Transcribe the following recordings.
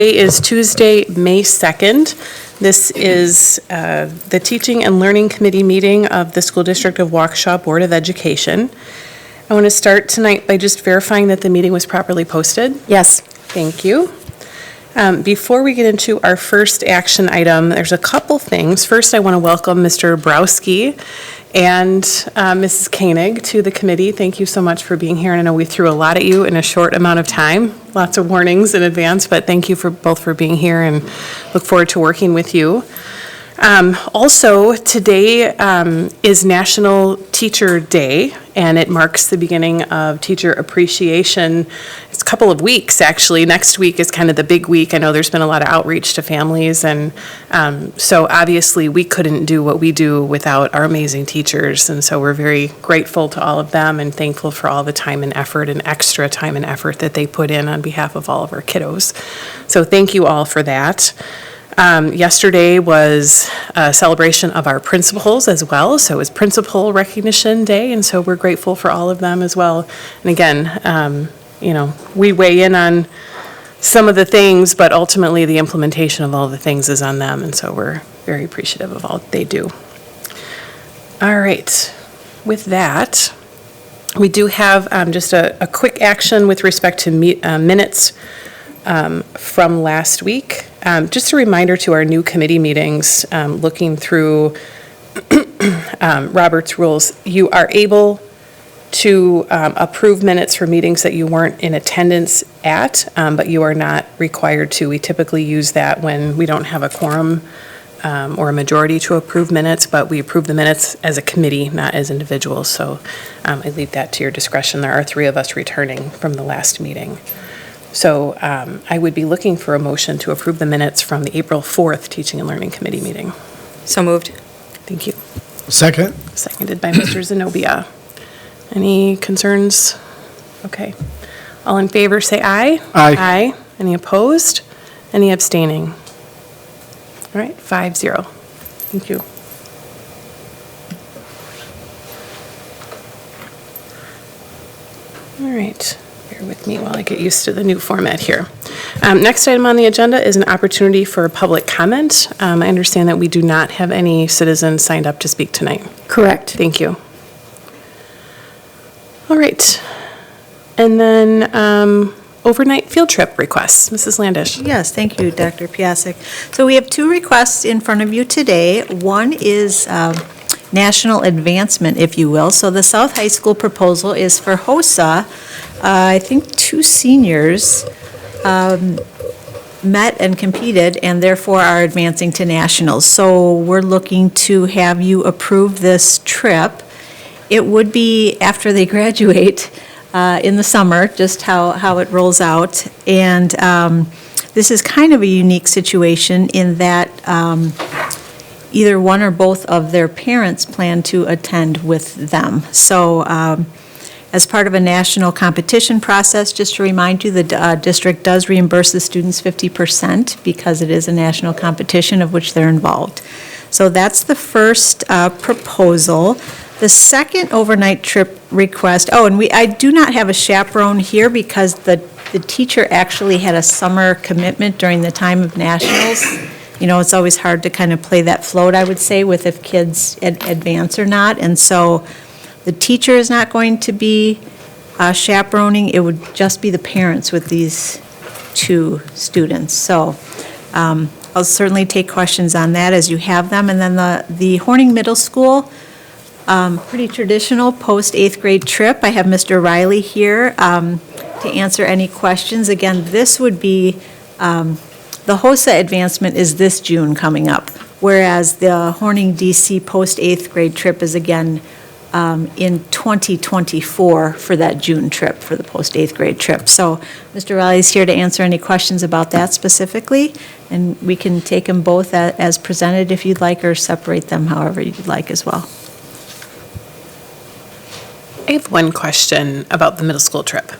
Today is Tuesday, May 2nd. This is the Teaching and Learning Committee meeting of the School District of Waukesha Board of Education. I want to start tonight by just verifying that the meeting was properly posted. Yes. Thank you. Before we get into our first action item, there's a couple things. First, I want to welcome Mr. Browski and Mrs. Koenig to the committee. Thank you so much for being here. And I know we threw a lot at you in a short amount of time. Lots of warnings in advance, but thank you both for being here and look forward to working with you. Also, today is National Teacher Day, and it marks the beginning of Teacher Appreciation. It's a couple of weeks, actually. Next week is kind of the big week. I know there's been a lot of outreach to families, and so obviously we couldn't do what we do without our amazing teachers, and so we're very grateful to all of them and thankful for all the time and effort and extra time and effort that they put in on behalf of all of our kiddos. So thank you all for that. Yesterday was a celebration of our principals as well, so it was Principal Recognition Day, and so we're grateful for all of them as well. And again, we weigh in on some of the things, but ultimately the implementation of all the things is on them, and so we're very appreciative of all that they do. All right, with that, we do have just a quick action with respect to minutes from last week. Just a reminder to our new committee meetings, looking through Robert's rules, you are able to approve minutes for meetings that you weren't in attendance at, but you are not required to. We typically use that when we don't have a quorum or a majority to approve minutes, but we approve the minutes as a committee, not as individuals. So I leave that to your discretion. There are 3 of us returning from the last meeting. So I would be looking for a motion to approve the minutes from the April 4th Teaching and Learning Committee meeting. So moved. Thank you. Second. Seconded by Mr. Zenobia. Any concerns? Okay. All in favor, say aye. Aye. Aye. Any opposed? Any abstaining? All right, 5-0. Thank you. All right. Bear with me while I get used to the new format here. Next item on the agenda is an opportunity for public comment. I understand that we do not have any citizens signed up to speak tonight. Correct. Thank you. All right. And then overnight field trip requests. Mrs. Landish. Yes, thank you, Dr. Piasek. So we have 2 requests in front of you today. One is national advancement, if you will. So the South High School proposal is for HOSA. I think 2 seniors met and competed and therefore are advancing to nationals. So we're looking to have you approve this trip. It would be after they graduate in the summer, just how it rolls out. And this is kind of a unique situation in that either one or both of their parents plan to attend with them. So as part of a national competition process, just to remind you, the district does reimburse the students 50% because it is a national competition of which they're involved. So that's the first proposal. The second overnight trip request, and I do not have a chaperone here because the teacher actually had a summer commitment during the time of nationals. You know, it's always hard to kind of play that float, I would say, with if kids advance or not. And so the teacher is not going to be chaperoning. It would just be the parents with these 2 students. So I'll certainly take questions on that as you have them. And then the Horning Middle School, pretty traditional post-8th grade trip. I have Mr. Riley here to answer any questions. Again, this would be, the HOSA advancement is this June coming up, whereas the Horning DC post-8th grade trip is again in 2024 for that June trip, for the post-8th grade trip. So Mr. Riley's here to answer any questions about that specifically, and we can take them both as presented if you'd like, or separate them however you'd like as well. I have one question about the middle school trip.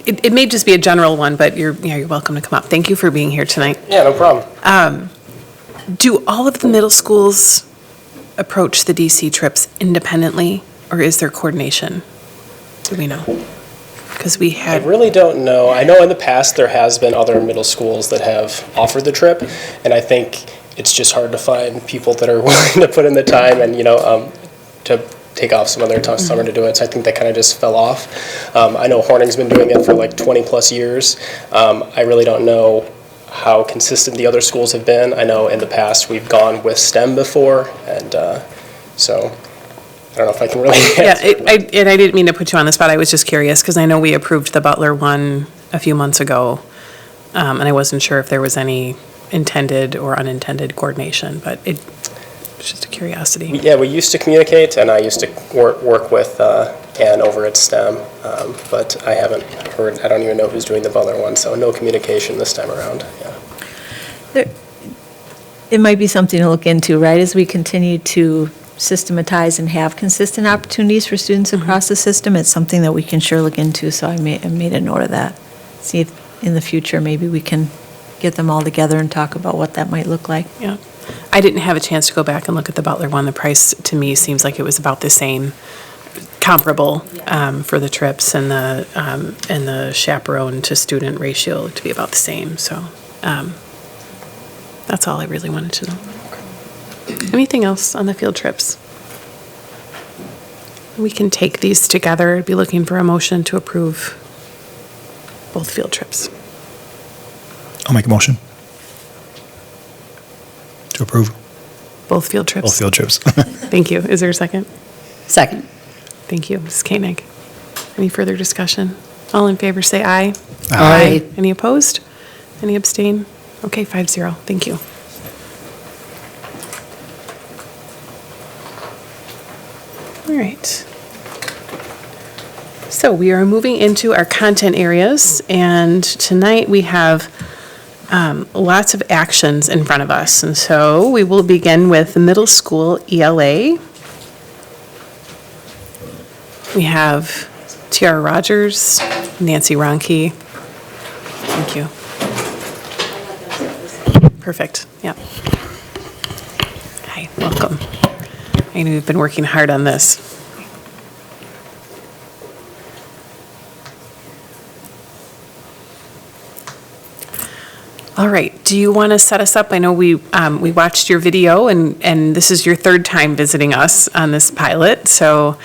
It may just be a general one, but you're welcome to come up. Thank you for being here tonight. Yeah, no problem. Do all of the middle schools approach the DC trips independently, or is there coordination? Do we know? Because we I had, really don't know. I know in the past there has been other middle schools that have offered the trip, and I think it's just hard to find people that are willing to put in the time and, to take off some of their tough summer to do it. So I think that kind of just fell off. I know Horning's been doing it for like 20 plus years. I really don't know how consistent the other schools have been. I know in the past we've gone with STEM before, and so I don't know if I can really yeah, answer. and I didn't mean to put you on the spot, I was just curious, because I know we approved the Butler one a few months ago, and I wasn't sure if there was any intended or unintended coordination, but it's just a curiosity. Yeah, we used to communicate, and I used to work with Ann over at STEM, but I haven't heard, I don't even know who's doing the Butler one, so no communication this time around, yeah. It might be something to look into, right, as we continue to systematize and have consistent opportunities for students across the system. It's something that we can sure look into, so I made a note of that. See if in the future, maybe we can get them all together and talk about what that might look like. Yeah. I didn't have a chance to go back and look at the Butler one. The price, to me, seems like it was about the same, comparable for the trips, and the chaperone to student ratio to be about the same, so that's all I really wanted to know. Anything else on the field trips? We can take these together. I'd be looking for a motion to approve both field trips. I'll make a motion to approve Both field trips? both field trips. Thank you. Is there a second? Second. Thank you. Ms. Koenig. Any further discussion? All in favor, say aye. Aye. Any opposed? Any abstain? Okay, 5-0. Thank you. All right. So we are moving into our content areas, and tonight we have lots of actions in front of us. And so we will begin with the middle school ELA. We have Tiara Rogers, Nancy Ronke. Thank you. Perfect, yeah. Hi, welcome. I know you've been working hard on this. All right, do you want to set us up? I know we watched your video, and this is your third time visiting us on this pilot, so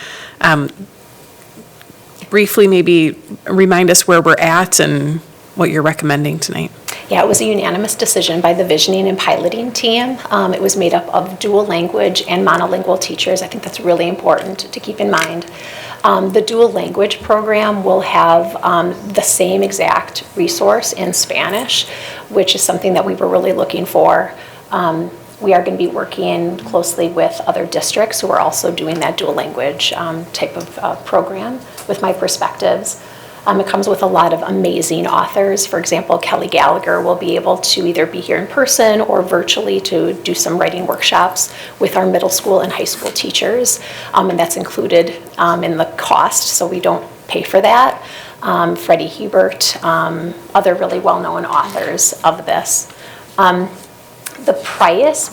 briefly maybe remind us where we're at and what you're recommending tonight. Yeah, it was a unanimous decision by the visioning and piloting team. It was made up of dual language and monolingual teachers. I think that's really important to keep in mind. The dual language program will have the same exact resource in Spanish, which is something that we were really looking for. We are going to be working closely with other districts who are also doing that dual language type of program with My Perspectives. It comes with a lot of amazing authors. For example, Kelly Gallagher will be able to either be here in person or virtually to do some writing workshops with our middle school and high school teachers. And that's included in the cost, so we don't pay for that. Freddie Hebert, other really well-known authors of this. The price,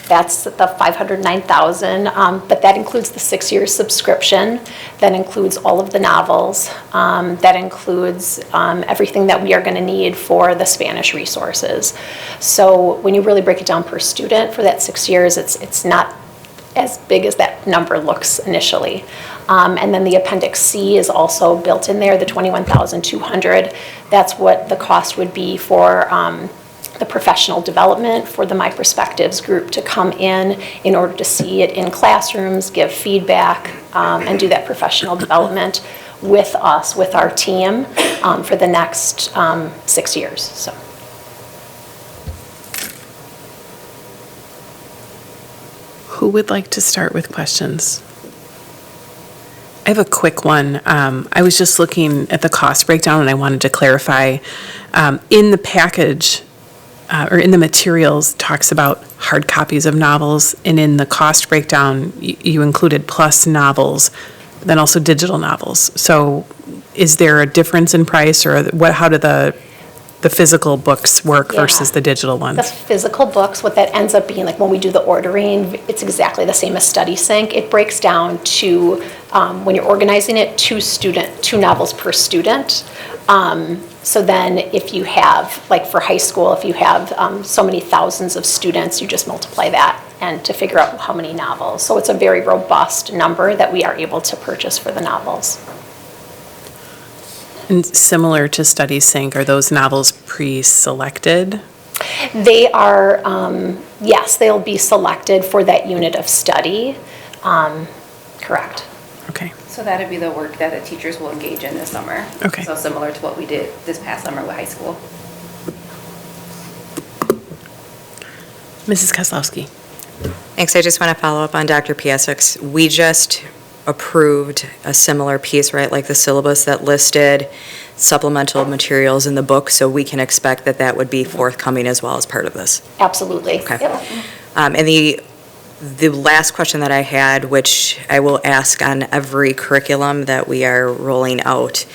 that's the $509,000, but that includes the 6-year subscription. That includes all of the novels. That includes everything that we are going to need for the Spanish resources. So when you really break it down per student for that 6 years, it's not as big as that number looks initially. And then the Appendix C is also built in there, the $21,200. That's what the cost would be for the professional development for the My Perspectives group to come in order to see it in classrooms, give feedback, and do that professional development with us, with our team, for the next 6 years. So. Who would like to start with questions? I have a quick one. I was just looking at the cost breakdown, and I wanted to clarify. In the package, or in the materials, talks about hard copies of novels, and in the cost breakdown, you included plus novels, then also digital novels. So is there a difference in price, or how do the the physical books work Yeah. versus the digital The ones. physical books, what that ends up being, like when we do the ordering, it's exactly the same as Study Sync. It breaks down to, when you're organizing it, two novels per student. So then if you have, like for high school, if you have so many thousands of students, you just multiply that and to figure out how many novels. So it's a very robust number that we are able to purchase for the novels. And similar to Study Sync, are those novels pre-selected? They are, yes, they'll be selected for that unit of study. Correct. Okay. So that'd be the work that the teachers will engage in this summer. Okay. So similar to what we did this past summer with high school. Mrs. Kozlowski. Thanks. I just want to follow up on Dr. Piasek's. We just approved a similar piece, right, like the syllabus that listed supplemental materials in the book, so we can expect that that would be forthcoming as well as part of this. Absolutely. Okay. Yep. And the last question that I had, which I will ask on every curriculum that we are rolling out,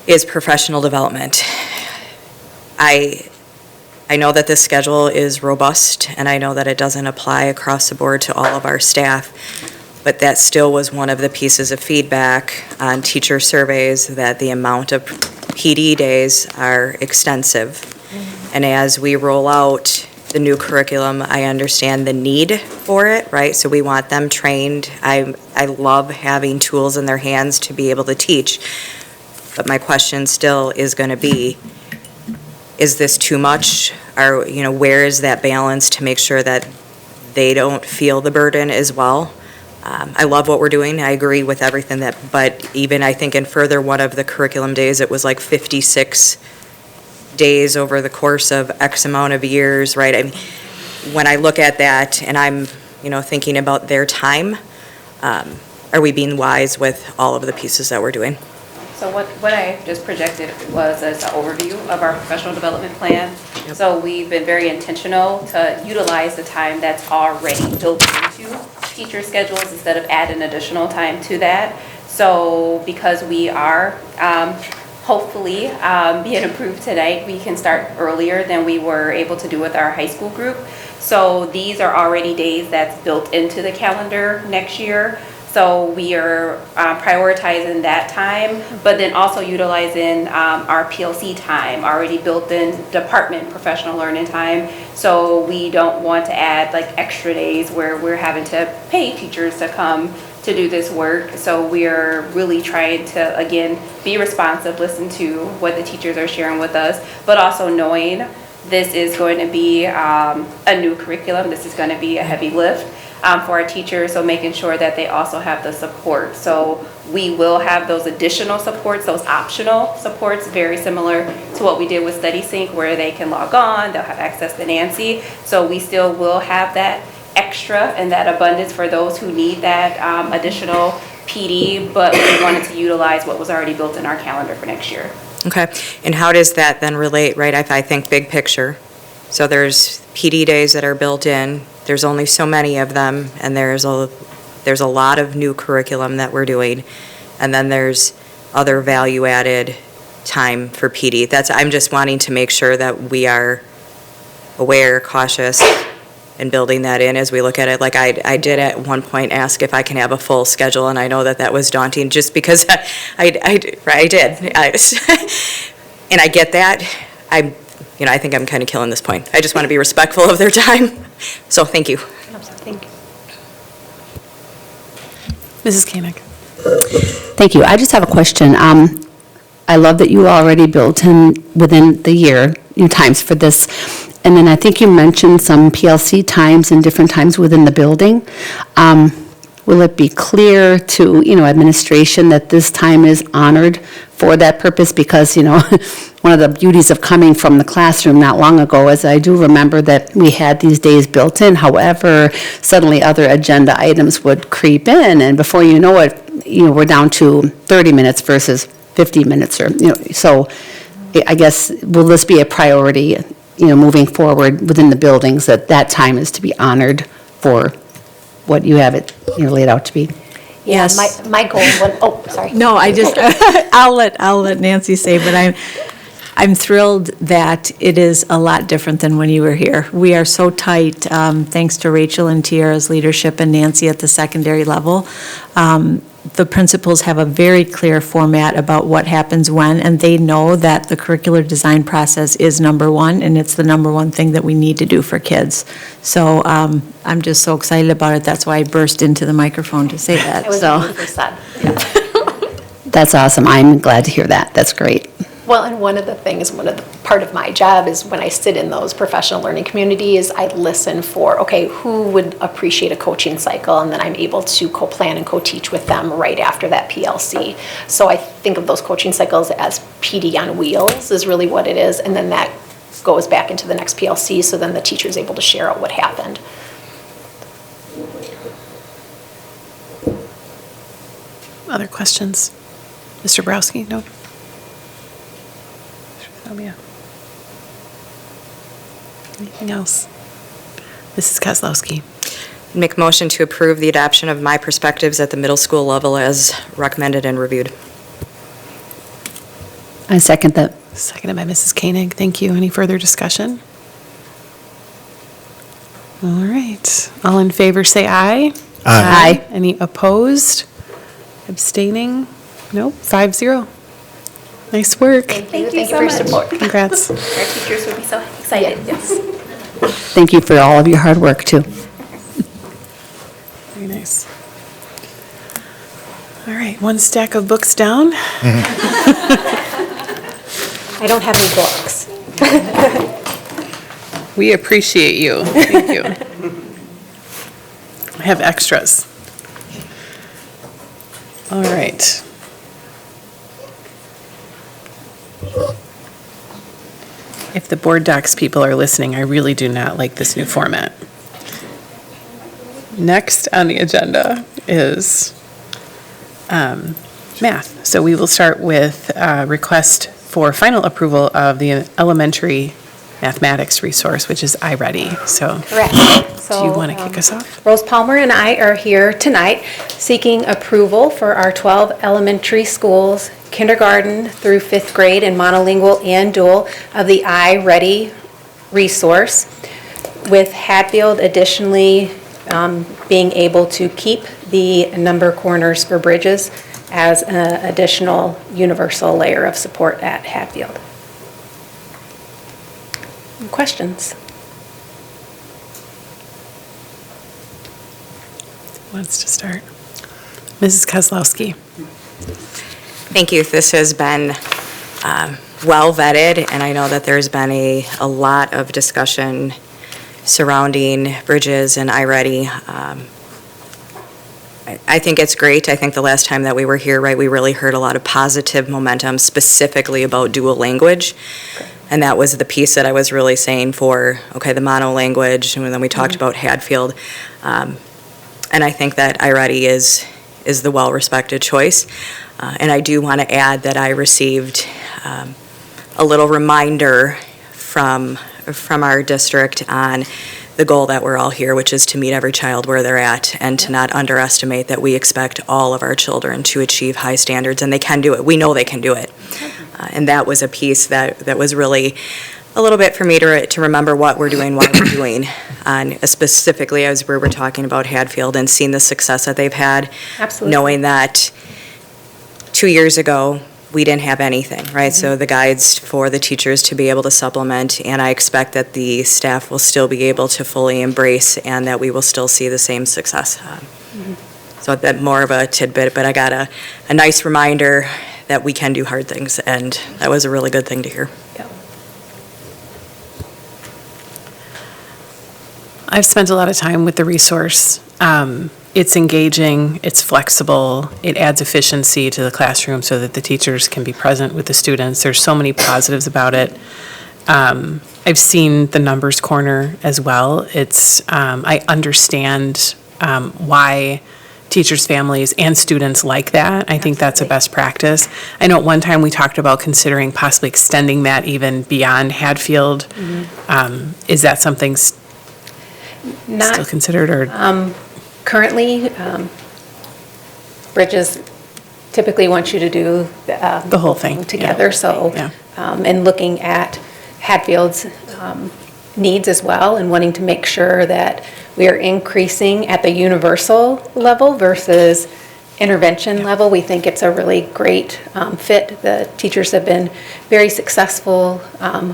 is professional development. I know that this schedule is robust, and I know that it doesn't apply across the board to all of our staff, but that still was one of the pieces of feedback on teacher surveys, that the amount of PD days are extensive. And as we roll out the new curriculum, I understand the need for it, right? So we want them trained. I love having tools in their hands to be able to teach. But my question still is going to be, is this too much? Or, where is that balance to make sure that they don't feel the burden as well? I love what we're doing. I agree with everything but even I think in further one of the curriculum days, it was like 56 days over the course of X amount of years, right? I mean, when I look at that and I'm, thinking about their time, are we being wise with all of the pieces that we're doing? So what I just projected was as an overview of our professional development plan. Yep. So we've been very intentional to utilize the time that's already built into teacher schedules instead of adding additional time to that. So because we are hopefully being approved tonight, we can start earlier than we were able to do with our high school group. So these are already days that's built into the calendar next year. So we are prioritizing that time, but then also utilizing our PLC time, already built in department professional learning time. So we don't want to add like extra days where we're having to pay teachers to come to do this work. So we're really trying to, again, be responsive, listen to what the teachers are sharing with us, but also knowing this is going to be a new curriculum. This is going to be a heavy lift for our teachers, so making sure that they also have the support. So we will have those additional supports, those optional supports, very similar to what we did with Study Sync, where they can log on, they'll have access to Nancy. So we still will have that extra and that abundance for those who need that additional PD, but we wanted to utilize what was already built in our calendar for next year. Okay, and how does that then relate, right? I think big picture. So there's PD days that are built in, there's only so many of them, and there's a lot of new curriculum that we're doing, and then there's other value-added time for PD. I'm just wanting to make sure that we are aware, cautious, and building that in as we look at it. Like I did at one point ask if I can have a full schedule, and I know that was daunting just because I did. And I get that. I think I'm kind of killing this point. I just want to be respectful of their time. So thank you. Thank you. Mrs. Koenig. Thank you. I just have a question. I love that you already built in within the year, times for this. And then I think you mentioned some PLC times and different times within the building. Will it be clear to, administration that this time is honored for that purpose? Because, one of the beauties of coming from the classroom not long ago is I do remember that we had these days built in. However, suddenly other agenda items would creep in, and before you know it, we're down to 30 minutes versus 50 minutes or, so I guess, will this be a priority, moving forward within the buildings, that time is to be honored for what you have it, laid out to be? Yeah, Yes. my goal, sorry. No, I just, I'll let Nancy say, but I'm thrilled that it is a lot different than when you were here. We are so tight, thanks to Rachel and Tiara's leadership and Nancy at the secondary level. The principals have a very clear format about what happens when, and they know that the curricular design process is number one, and it's the number one thing that we need to do for kids. So I'm just so excited about it. That's why I burst into the microphone to say that. It was So. beautifully said. That's awesome. I'm glad to hear that. That's great. Well, and part of my job is when I sit in those professional learning communities, I listen for, okay, who would appreciate a coaching cycle? And then I'm able to co-plan and co-teach with them right after that PLC. So I think of those coaching cycles as PD on wheels is really what it is. And then that goes back into the next PLC, so then the teacher's able to share out what happened. Other questions? Mr. Borowski? No? Anything else? Mrs. Kozlowski? Make a motion to approve the adoption of my perspectives at the middle school level as recommended and reviewed. I second that. Seconded by Mrs. Koenig. Thank you. Any further discussion? All right. All in favor, say aye. Aye. Any opposed? Abstaining? Nope. 5-0. Nice work. Thank you so for your much. support. Congrats. Our teachers will be so excited. Yes. Thank you for all of your hard work, too. Very nice. All right, one stack of books down. I don't have any books. We appreciate you. Thank you. I have extras. All right. If the board docs people are listening, I really do not like this new format. Next on the agenda is math. So we will start with request for final approval of the elementary mathematics resource, which is iReady. So Correct. do you want to kick us off? Rose Palmer and I are here tonight seeking approval for our 12 elementary schools, kindergarten through 5th grade in monolingual and dual, of the iReady resource, with Hatfield additionally being able to keep the number corners for bridges as an additional universal layer of support at Hatfield. Questions? Who wants to start? Mrs. Kozlowski. Thank you. This has been well vetted, and I know that there's been a lot of discussion surrounding bridges and iReady. I think it's great. I think the last time that we were here, right, we really heard a lot of positive momentum specifically about dual language. And that was the piece that I was really saying for, okay, the mono language, and then we talked about Hatfield. And I think that iReady is the well-respected choice. And I do want to add that I received a little reminder from our district on the goal that we're all here, which is to meet every child where they're at and to not underestimate that we expect all of our children to achieve high standards, and they can do it. We know they can do it. And that was a piece that was really a little bit for me to remember what we're doing, why we're doing. And specifically as we were talking about Hatfield and seeing the success that they've had. Absolutely. Knowing that 2 years ago, we didn't have anything, right? So the guides for the teachers to be able to supplement, and I expect that the staff will still be able to fully embrace and that we will still see the same success. So that more of a tidbit, but I got a nice reminder that we can do hard things, and that was a really good thing to hear. I've spent a lot of time with the resource. It's engaging, it's flexible, it adds efficiency to the classroom so that the teachers can be present with the students. There's so many positives about it. I've seen the numbers corner as well. I understand why teachers, families, and students like that. I think that's a best practice. I know at one time we talked about considering possibly extending that even beyond Hatfield. Is that something still Not considered, or? currently, Bridges typically wants you to do The whole thing, together, yeah. so Yeah. and looking at Hatfield's needs as well, and wanting to make sure that we are increasing at the universal level versus intervention level. We think it's a really great fit. The teachers have been very successful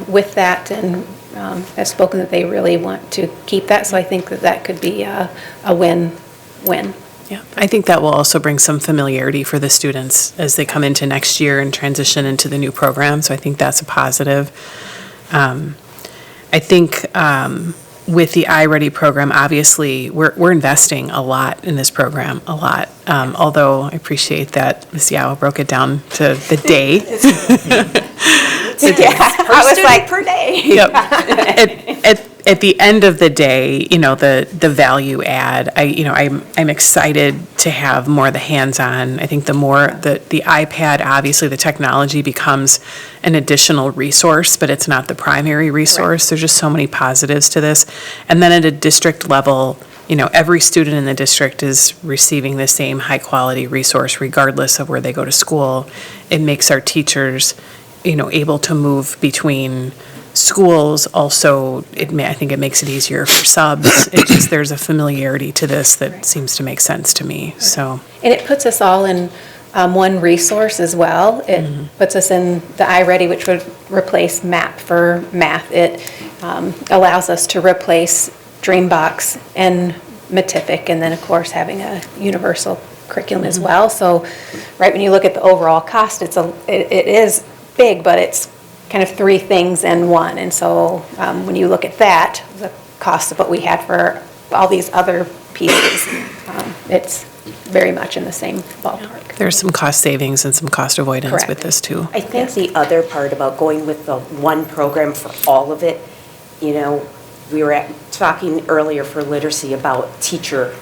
with that, and have spoken that they really want to keep that. So I think that that could be a win-win. Yeah, I think that will also bring some familiarity for the students as they come into next year and transition into the new program, so I think that's a positive. I think with the iReady program, obviously, we're investing a lot in this program, a lot. Although I appreciate that Ms. Yao broke it down to the day. I was like, per day. Yep. At the end of the day, you know, the value add, I'm excited to have more of the hands-on. I think the more, the iPad, obviously, the technology becomes an additional resource, but it's not the primary resource. There's just so many positives to this. And then at a district level, you know, every student in the district is receiving the same high-quality resource regardless of where they go to school. It makes our teachers, you know, able to move between schools. Also, I think it makes it easier for subs. There's a familiarity to this that seems to make sense to me, so. And it puts us all in one resource as well. It puts us in the iReady, which would replace MAP for math. It allows us to replace Dreambox and Matific, and then, of course, having a universal curriculum as well. So, right, when you look at the overall cost, it is big, but it's kind of three things in one. And so when you look at that, the cost of what we had for all these other pieces, it's very much in the same ballpark. There's some cost savings and some cost avoidance Correct. with this, too. I think the other part about going with the one program for all of it, you know, we were talking earlier for literacy about teacher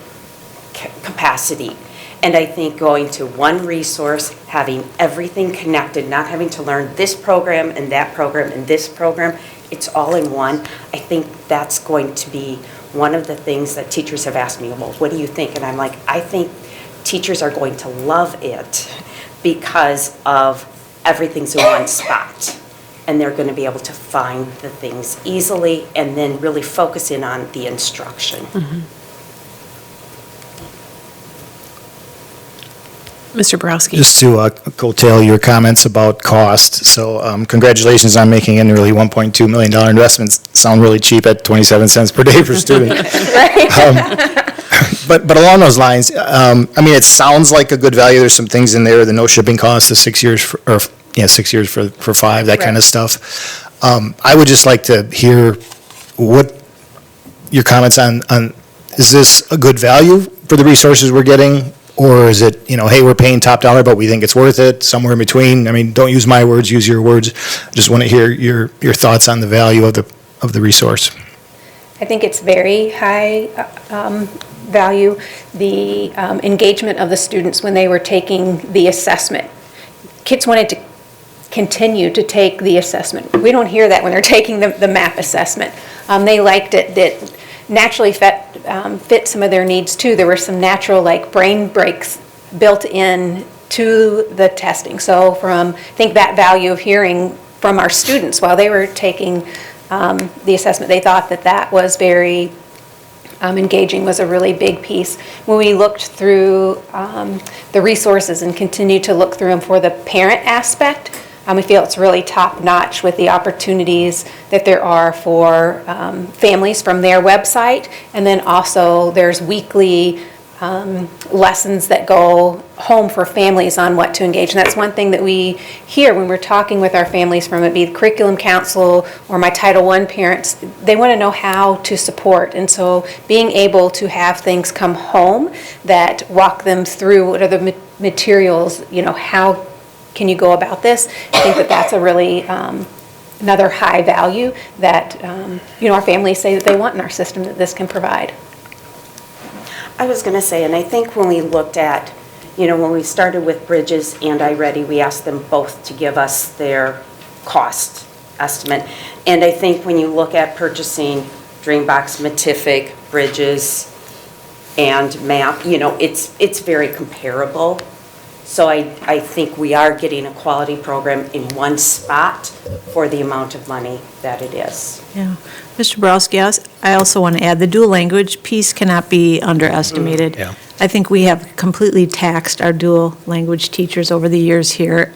capacity. And I think going to one resource, having everything connected, not having to learn this program and that program and this program, it's all in one. I think that's going to be one of the things that teachers have asked me, well, what do you think? And I'm like, I think teachers are going to love it because of everything's in one spot. And they're going to be able to find the things easily and then really focus in on the instruction. Mr. Borowski. Just to coattail your comments about cost, so congratulations on making a nearly $1.2 million investment sound really cheap at 27 cents per day per student. But along those lines, I mean, it sounds like a good value. There's some things in there, the no shipping costs, the 6 years, 6 years for 5, that kind of stuff. I would just like to hear what your comments on, is this a good value for the resources we're getting? Or is it, you know, hey, we're paying top dollar, but we think it's worth it, somewhere in between? I mean, don't use my words, use your words. Just want to hear your thoughts on the value of the resource. I think it's very high value. The engagement of the students when they were taking the assessment. Kids wanted to continue to take the assessment. We don't hear that when they're taking the MAP assessment. They liked it, that naturally fit some of their needs too. There were some natural brain breaks built in to the testing. So I think that value of hearing from our students while they were taking the assessment, they thought that was very engaging, was a really big piece. When we looked through the resources and continue to look through them for the parent aspect, we feel it's really top-notch with the opportunities that there are for families from their website. And then also there's weekly lessons that go home for families on what to engage. And that's one thing that we hear when we're talking with our families, from it be the curriculum council or my Title I parents. They want to know how to support. And so being able to have things come home that walk them through what are the materials, you know, how can you go about this? I think that's a really another high value that our families say that they want in our system that this can provide. I was going to say, and I think when we looked at, when we started with Bridges and iReady, we asked them both to give us their cost estimate. And I think when you look at purchasing Dreambox, Matific, Bridges, and MAP, it's very comparable. So I think we are getting a quality program in one spot for the amount of money that it is. Yeah. Mr. Borowski, I also want to add, the dual language piece cannot be underestimated. Yeah. I think we have completely taxed our dual language teachers over the years here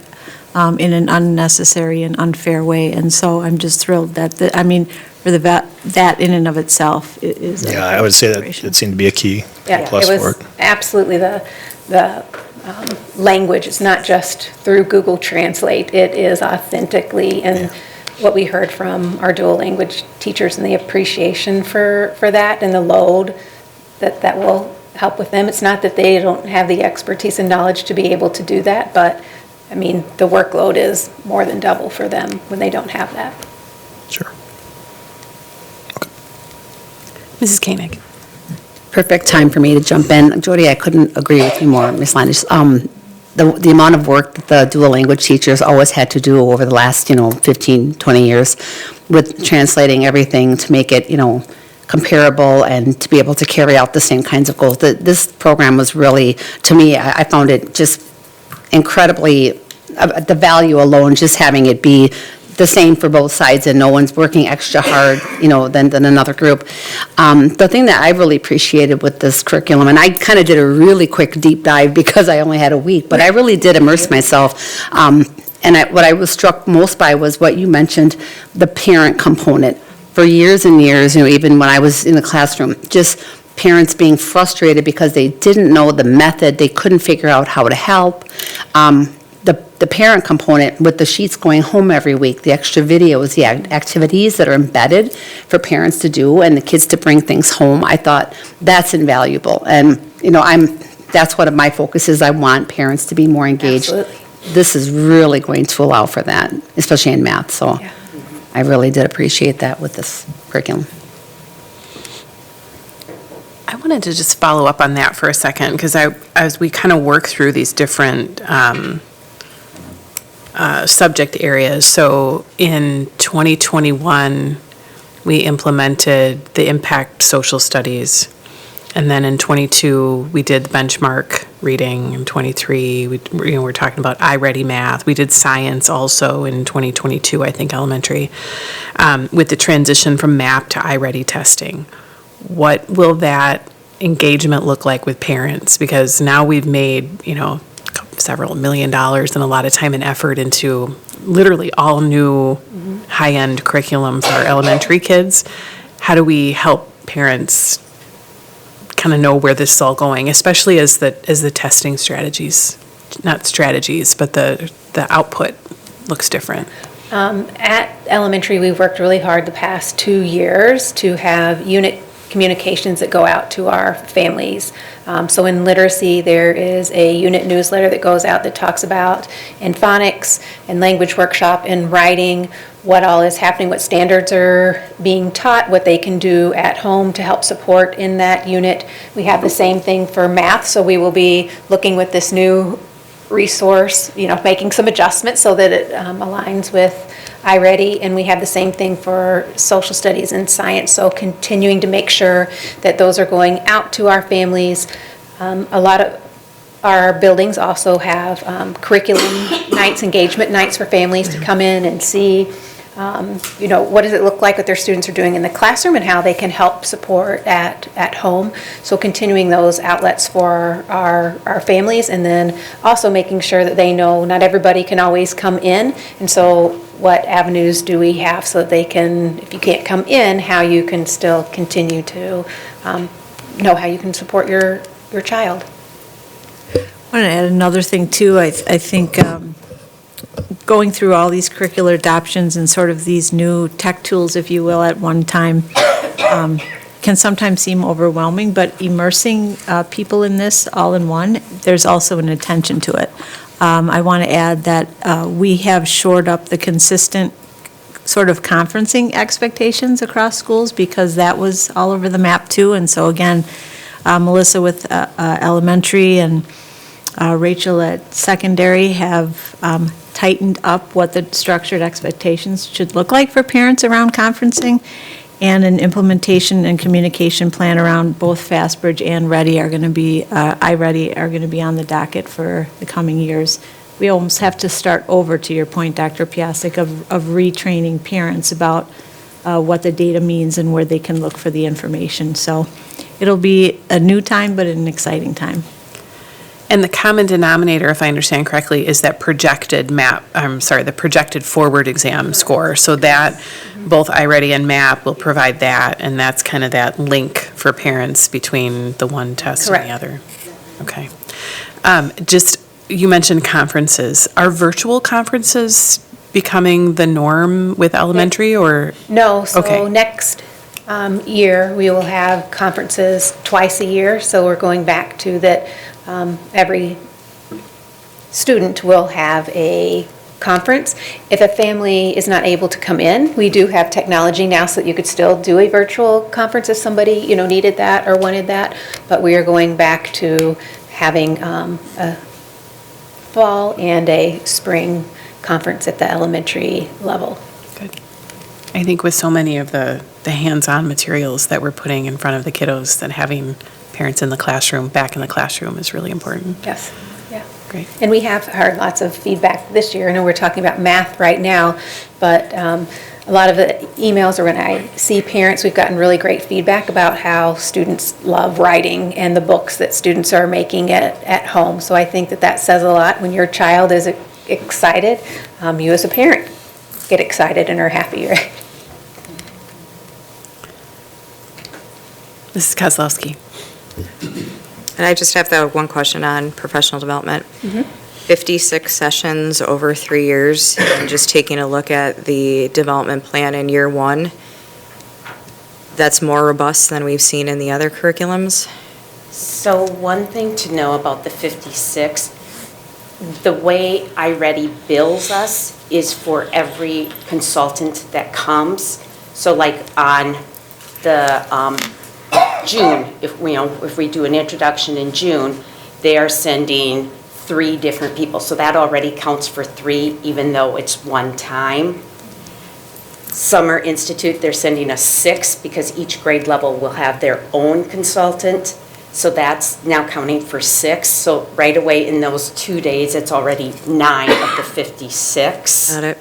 in an unnecessary and unfair way. And so I'm just thrilled that, for that in and of itself is a Yeah, I would say that consideration. it seemed to be a key Yeah, plus it for it. was absolutely the language. It's not just through Google Translate. It is authentically, and what we heard from our dual language teachers and the appreciation for that and the load that will help with them. It's not that they don't have the expertise and knowledge to be able to do that, but, I mean, the workload is more than double for them when they don't have that. Sure. Mrs. Koenig? Perfect time for me to jump in. Jody, I couldn't agree with you more, Ms. Landish. The amount of work that the dual language teachers always had to do over the last, 15, 20 years with translating everything to make it, comparable and to be able to carry out the same kinds of goals. This program was really, to me, I found it just incredibly, the value alone, just having it be the same for both sides and no one's working extra hard, than another group. The thing that I really appreciated with this curriculum, and I kind of did a really quick deep dive because I only had a week, but I really did immerse myself. What I was struck most by was what you mentioned, the parent component. For years and years, even when I was in the classroom, just parents being frustrated because they didn't know the method, they couldn't figure out how to help. The parent component with the sheets going home every week, the extra videos, the activities that are embedded for parents to do and the kids to bring things home, I thought that's invaluable. And, that's what my focus is. I want parents to be more engaged. Absolutely. This is really going to allow for that, especially in math. So Yeah. I really did appreciate that with this curriculum. I wanted to just follow up on that for a second, because as we kind of work through these different subject areas, so in 2021, we implemented the impact social studies, and then in 22, we did benchmark reading. In 23, we're talking about iReady Math. We did science also in 2022, I think, elementary, with the transition from MAP to iReady testing. What will that engagement look like with parents? Because now we've made, several $1 million and a lot of time and effort into literally all new high-end curriculum for our elementary kids. How do we help parents kind of know where this is all going, especially as the testing strategies, not strategies, but the output looks different? At elementary, we've worked really hard the past 2 years to have unit communications that go out to our families. So in literacy, there is a unit newsletter that goes out that talks about in phonics and language workshop and writing, what all is happening, what standards are being taught, what they can do at home to help support in that unit. We have the same thing for math, so we will be looking with this new resource, making some adjustments so that it aligns with iReady, and we have the same thing for social studies and science, so continuing to make sure that those are going out to our families. A lot of our buildings also have curriculum nights, engagement nights for families to come in and see, what does it look like what their students are doing in the classroom and how they can help support at home. So continuing those outlets for our families, and then also making sure that they know not everybody can always come in, and so what avenues do we have so that they can, if you can't come in, how you can still continue to know how you can support your child. I want to add another thing, too. I think going through all these curricular adoptions and sort of these new tech tools, if you will, at one time, can sometimes seem overwhelming, but immersing people in this all in one, there's also an attention to it. I want to add that we have shored up the consistent sort of conferencing expectations across schools, because that was all over the map, too. And so, again, Melissa with elementary and Rachel at secondary have tightened up what the structured expectations should look like for parents around conferencing. And an implementation and communication plan around both Fastbridge and Ready are going to be, iReady are going to be on the docket for the coming years. We almost have to start over, to your point, Dr. Piasek, of retraining parents about what the data means and where they can look for the information. So it'll be a new time, but an exciting time. And the common denominator, if I understand correctly, is that the projected forward exam score. So that, both iReady and MAP will provide that, and that's kind of that link for parents between the one test and the other. Okay. You mentioned conferences. Are virtual conferences becoming the norm with elementary, or? No, so Okay. next year, we will have conferences twice a year, so we're going back to that every student will have a conference. If a family is not able to come in, we do have technology now so that you could still do a virtual conference if somebody, needed that or wanted that, but we are going back to having a fall and a spring conference at the elementary level. Good. I think with so many of the hands-on materials that we're putting in front of the kiddos, that having parents in the classroom, back in the classroom is really important. Yes, yeah. Great. And we have heard lots of feedback this year. I know we're talking about math right now, but a lot of the emails or when I see parents, we've gotten really great feedback about how students love writing and the books that students are making at home. So I think that says a lot. When your child is excited, you as a parent get excited and are happy, right? Mrs. Kozlowski. And I just have the one question on professional development. 56 sessions over 3 years, and just taking a look at the development plan in year one, that's more robust than we've seen in the other curriculums. So one thing to know about the 56, the way iReady bills us is for every consultant that comes. So like on the June, if we do an introduction in June, they are sending 3 different people. So that already counts for 3, even though it's one time. Summer Institute, they're sending us 6 because each grade level will have their own consultant. So that's now counting for 6. So right away in those 2 days, it's already 9 of the 56. Got it.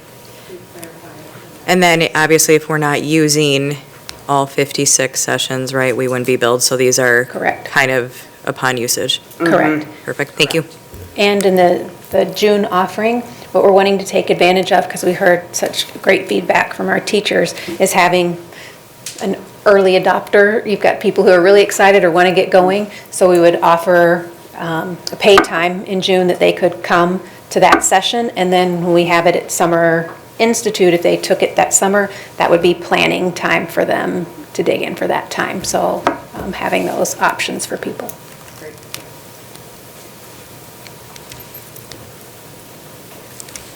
And then obviously if we're not using all 56 sessions, right, we wouldn't be billed, so these are Correct. kind of upon usage. Correct. Perfect, thank you. And in the June offering, what we're wanting to take advantage of, because we heard such great feedback from our teachers, is having an early adopter. You've got people who are really excited or want to get going, so we would offer a pay time in June that they could come to that session, and then when we have it at Summer Institute, if they took it that summer, that would be planning time for them to dig in for that time. So having those options for people.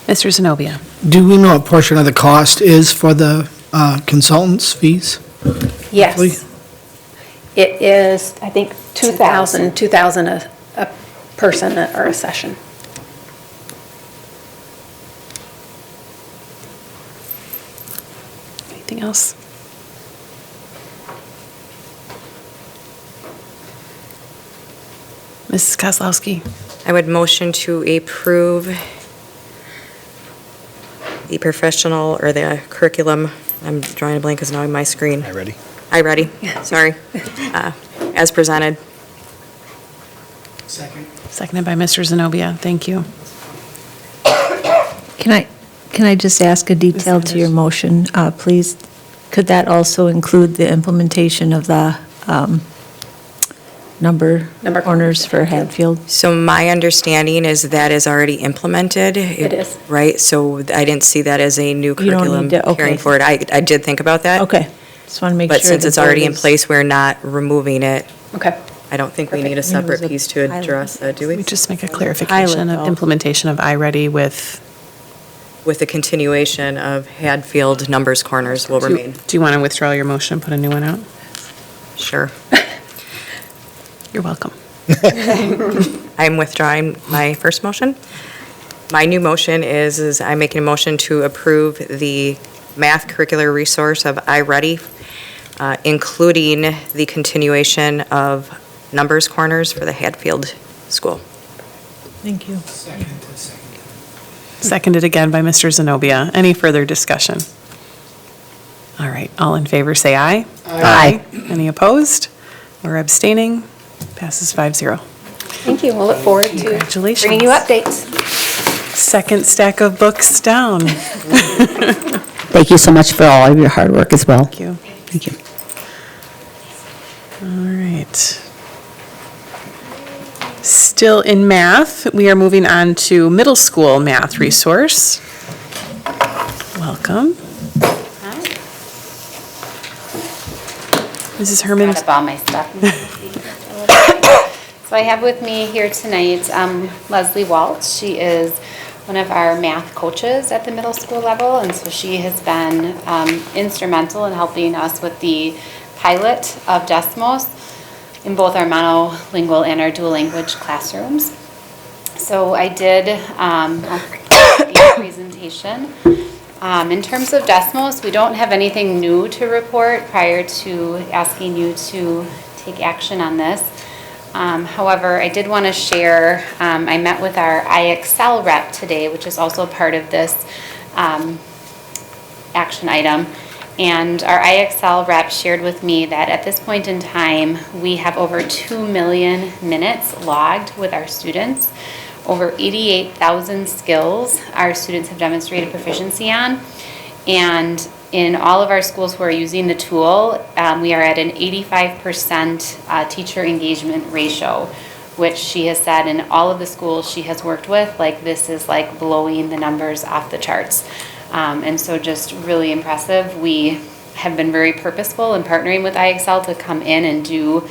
Mr. Zenobia. Do we know what portion of the cost is for the consultants' fees? Yes. Please. It is, I think, 2,000 a person or a session. Anything else? Mrs. Kozlowski. I would motion to approve the professional, or the curriculum, I'm drawing a blank because now on my screen. iReady. iReady, sorry, as presented. Seconded by Mr. Zenobia. Thank you. Can I just ask a detail to your motion, please? Could that also include the implementation of the number corners for Hadfield? So my understanding is that is already implemented. It is. Right, so I didn't see that as a new You don't curriculum need to- okay. carrying forward. I did think about that. Okay, just want to make sure. But since the it's already board in is- place, we're not removing it. Okay. I don't think we need a Perfect. I mean, it was separate a piece to pilot. address that, do We we? just make a clarification of though. implementation of iReady with, With the continuation of Hadfield numbers corners will remain. do you want to withdraw your motion and put a new one out? Sure. You're welcome. I'm withdrawing my first motion. My new motion is I'm making a motion to approve the math curricular resource of iReady including the continuation of numbers corners for the Hatfield School. Thank you. Seconded again by Mr. Zenobia. Any further discussion? All right, all in favor, say aye. Aye. Any opposed or abstaining? Passes 5-0. Thank you. We'll look forward to Congratulations. bringing you updates. Second stack of books down. Thank you so much for all of your hard work as well. Thank you. Thank you. All right. Still in math, we are moving on to middle school math resource. Welcome. Mrs. Herman. Got up all my stuff. So I have with me here tonight Leslie Waltz. She is one of our math coaches at the middle school level, and so she has been instrumental in helping us with the pilot of Desmos in both our monolingual and our dual language classrooms. So I did the presentation. In terms of Desmos, we don't have anything new to report prior to asking you to take action on this. However, I did want to share, I met with our IXL rep today, which is also part of this action item. And our IXL rep shared with me that at this point in time, we have over 2 million minutes logged with our students. Over 88,000 skills our students have demonstrated proficiency on. And in all of our schools who are using the tool, we are at an 85% teacher engagement ratio, which she has said in all of the schools she has worked with, like this is like blowing the numbers off the charts. And so just really impressive. We have been very purposeful in partnering with IXL to come in and do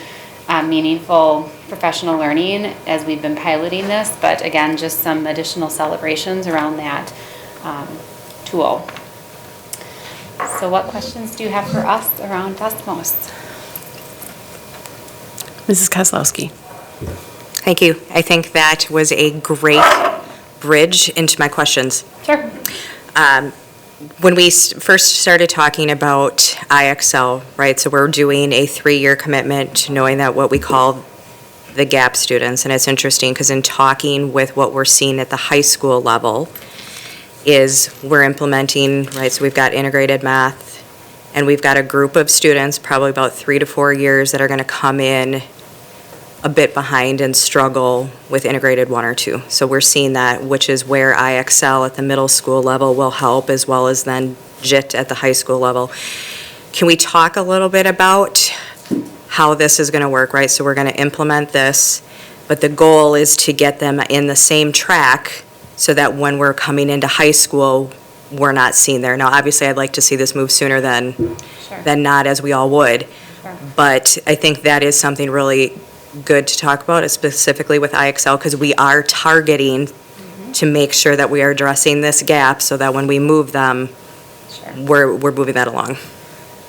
meaningful professional learning as we've been piloting this, but again, just some additional celebrations around that tool. So what questions do you have for us around Desmos? Mrs. Kozlowski. Thank you. I think that was a great bridge into my questions. Sure. When we first started talking about IXL, right, so we're doing a 3-year commitment to knowing that what we call the GAP students, and it's interesting because in talking with what we're seeing at the high school level is we're implementing, right, so we've got integrated math, and we've got a group of students, probably about 3 to 4 years, that are going to come in a bit behind and struggle with integrated 1 or 2. So we're seeing that, which is where IXL at the middle school level will help, as well as then JIT at the high school level. Can we talk a little bit about how this is going to work, right? So we're going to implement this, but the goal is to get them in the same track so that when we're coming into high school, we're not seen there. Now, obviously, I'd like to see this move sooner than not, as we all would. Sure. But I think that is something really good to talk about, specifically with IXL, because we are targeting to make sure that we are addressing this gap so that when we move them, we're moving that along.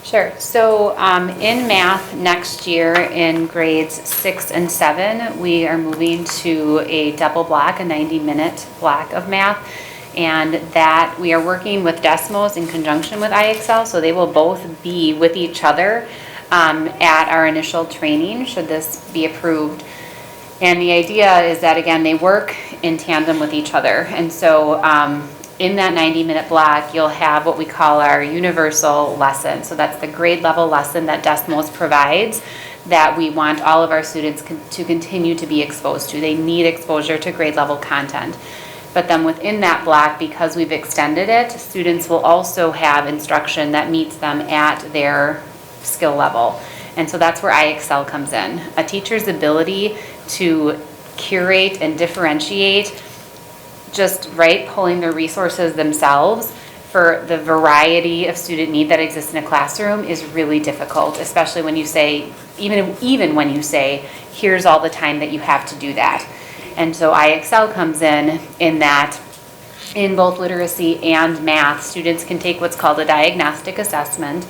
Sure. So in math next year in grades 6 and 7, we are moving to a double block, a 90-minute block of math. And that we are working with Desmos in conjunction with IXL, so they will both be with each other at our initial training, should this be approved. And the idea is that, again, they work in tandem with each other. And so in that 90-minute block, you'll have what we call our universal lesson. So that's the grade level lesson that Desmos provides that we want all of our students to continue to be exposed to. They need exposure to grade level content. But then within that block, because we've extended it, students will also have instruction that meets them at their skill level. And so that's where IXL comes in. A teacher's ability to curate and differentiate, just pulling their resources themselves for the variety of student need that exists in a classroom is really difficult, especially when you say, even when you say, here's all the time that you have to do that. And so IXL comes in that in both literacy and math, students can take what's called a diagnostic assessment.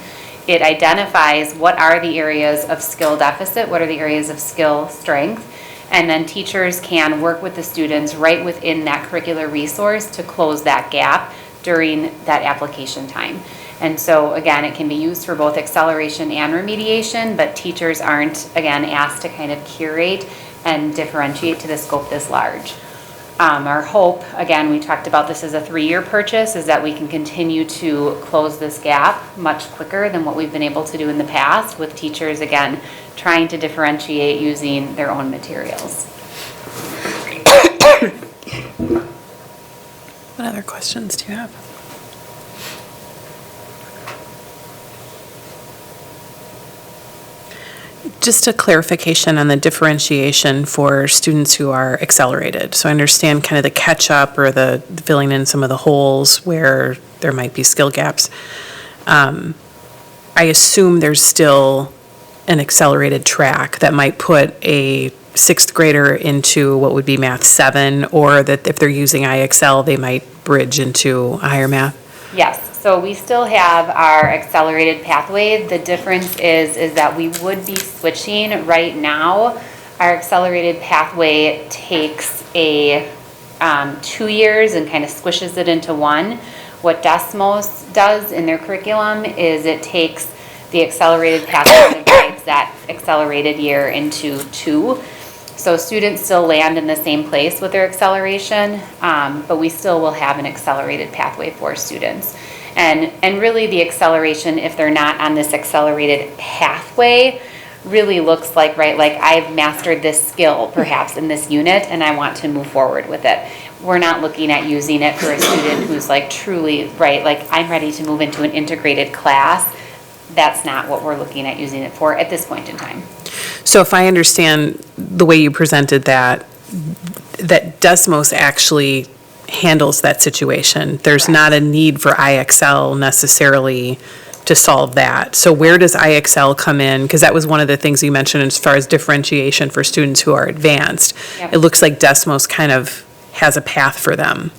It identifies what are the areas of skill deficit, what are the areas of skill strength, and then teachers can work with the students right within that curricular resource to close that gap during that application time. And so, again, it can be used for both acceleration and remediation, but teachers aren't, again, asked to kind of curate and differentiate to the scope this large. Our hope, again, we talked about this as a 3-year purchase, is that we can continue to close this gap much quicker than what we've been able to do in the past, with teachers, again, trying to differentiate using their own materials. What other questions do you have? Just a clarification on the differentiation for students who are accelerated. So I understand kind of the catch-up or the filling in some of the holes where there might be skill gaps. I assume there's still an accelerated track that might put a 6th grader into what would be Math 7, or that if they're using IXL, they might bridge into a higher math? Yes, so we still have our accelerated pathway. The difference is that we would be switching right now. Our accelerated pathway takes a 2 years and kind of squishes it into one. What Desmos does in their curriculum is it takes the accelerated pathway and divides that accelerated year into 2. So students still land in the same place with their acceleration, but we still will have an accelerated pathway for students. And really the acceleration, if they're not on this accelerated pathway, really looks like, right, like I've mastered this skill perhaps in this unit and I want to move forward with it. We're not looking at using it for a student who's like truly, right, like I'm ready to move into an integrated class. That's not what we're looking at using it for at this point in time. So if I understand the way you presented that Desmos actually handles that situation. There's not a need for IXL necessarily to solve that. So where does IXL come in? Because that was one of the things you mentioned as far as differentiation for students who are advanced. Yep. It looks like Desmos kind of has a path for them.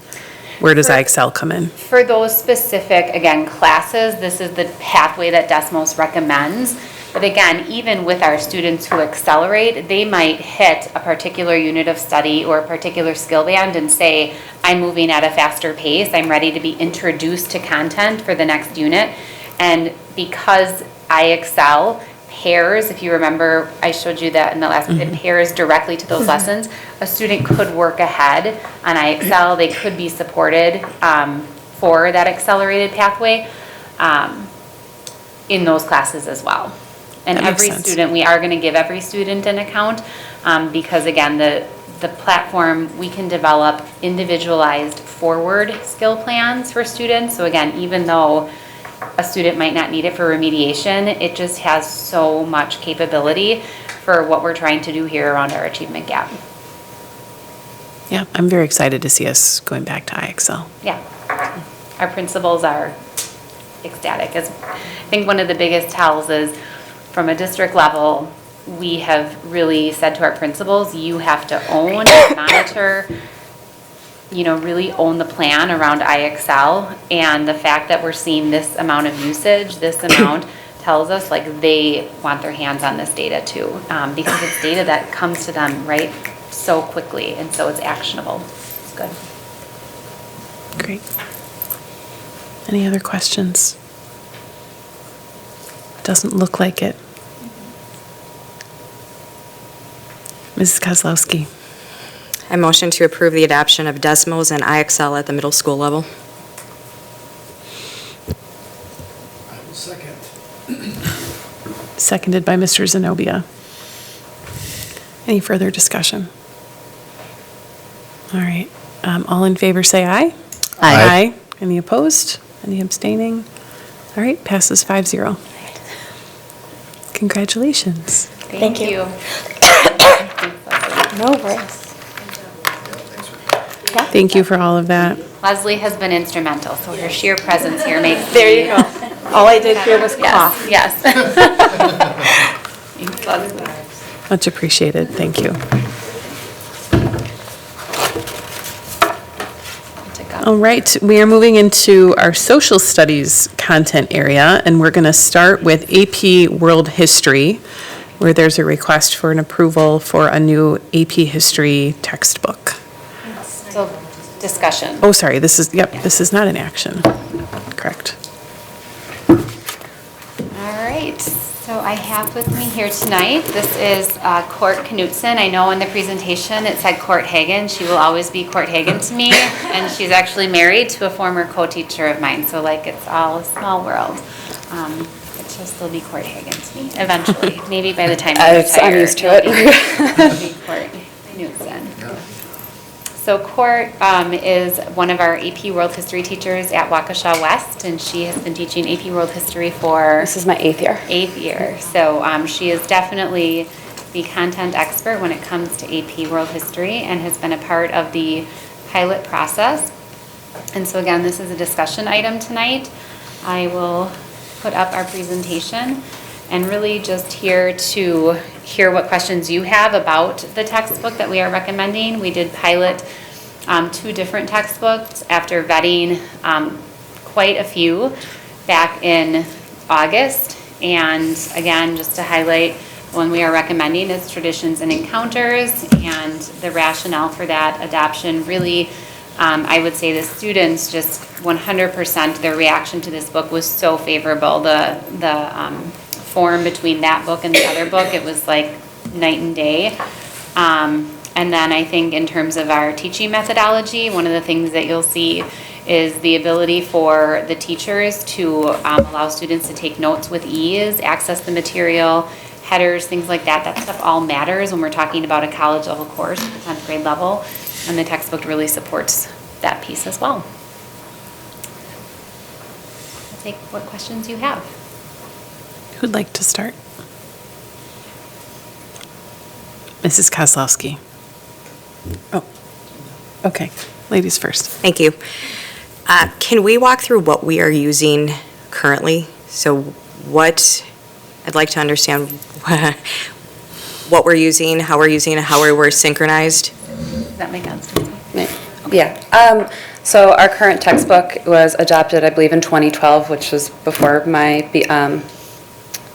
Where does IXL come in? For those specific, again, classes, this is the pathway that Desmos recommends. But again, even with our students who accelerate, they might hit a particular unit of study or a particular skill band and say, I'm moving at a faster pace, I'm ready to be introduced to content for the next unit. And because IXL pairs, if you remember, I showed you that in the last, it pairs directly to those lessons, a student could work ahead on IXL, they could be supported for that accelerated pathway in those classes as well. And That makes every sense. student, we are going to give every student an account because again, the platform, we can develop individualized forward skill plans for students. So again, even though a student might not need it for remediation, it just has so much capability for what we're trying to do here around our achievement gap. Yeah, I'm very excited to see us going back to IXL. Yeah, our principals are ecstatic. I think one of the biggest tells is from a district level, we have really said to our principals, you have to own, monitor, really own the plan around IXL. And the fact that we're seeing this amount of usage, this amount tells us like they want their hands on this data too. Because it's data that comes to them, right, so quickly. And so it's actionable. It's good. Great. Any other questions? Doesn't look like it. Mrs. Kozlowski. I motion to approve the adoption of Desmos and IXL at the middle school level. Second. Seconded by Mr. Zenobia. Any further discussion? All right. All in favor, say aye. Aye. Any opposed? Any abstaining? All right, passes 5-0. Congratulations. Thank you. No worries. Thank you for all of that. Leslie has been instrumental, so her sheer presence here makes There you go. All I did here was cough. Yes. Thanks, Leslie. Much appreciated. Thank you. All right, we are moving into our social studies content area, and we're going to start with AP World History, where there's a request for an approval for a new AP History textbook. So, discussion. Oh, sorry, this is not an action. Correct. right, so I have with me here tonight, this is Court Knutson. I know in the presentation it said Court Hagen. She will always be Court Hagen to me, and she's actually married to a former co-teacher of mine, so like it's all a small world. But she'll still be Court Hagen to me eventually, maybe by the time I retire. I'm used to it. It'll be Court Knutson. So Court is one of our AP World History teachers at Waukesha West, and she has been teaching AP World History for This is my 8th year. 8th year. So she is definitely the content expert when it comes to AP World History and has been a part of the pilot process. And so again, this is a discussion item tonight. I will put up our presentation and really just here to hear what questions you have about the textbook that we are recommending. We did pilot 2 different textbooks after vetting quite a few back in August. And again, just to highlight, the one we are recommending is Traditions and Encounters, and the rationale for that adoption really, I would say the students just 100%, their reaction to this book was so favorable. The form between that book and the other book, it was like night and day. And then I think in terms of our teaching methodology, one of the things that you'll see is the ability for the teachers to allow students to take notes with ease, access the material, headers, things like that. That stuff all matters when we're talking about a college level course at the 10th grade level, and the textbook really supports that piece as well. I'll take what questions you have. Who'd like to start? Mrs. Kozlowski. Oh, okay. Ladies first. Thank you. Can we walk through what we are using currently? So I'd like to understand what we're using, how we're using it, how we're synchronized. Does that make sense? Yeah. So our current textbook was adopted, I believe, in 2012, which was before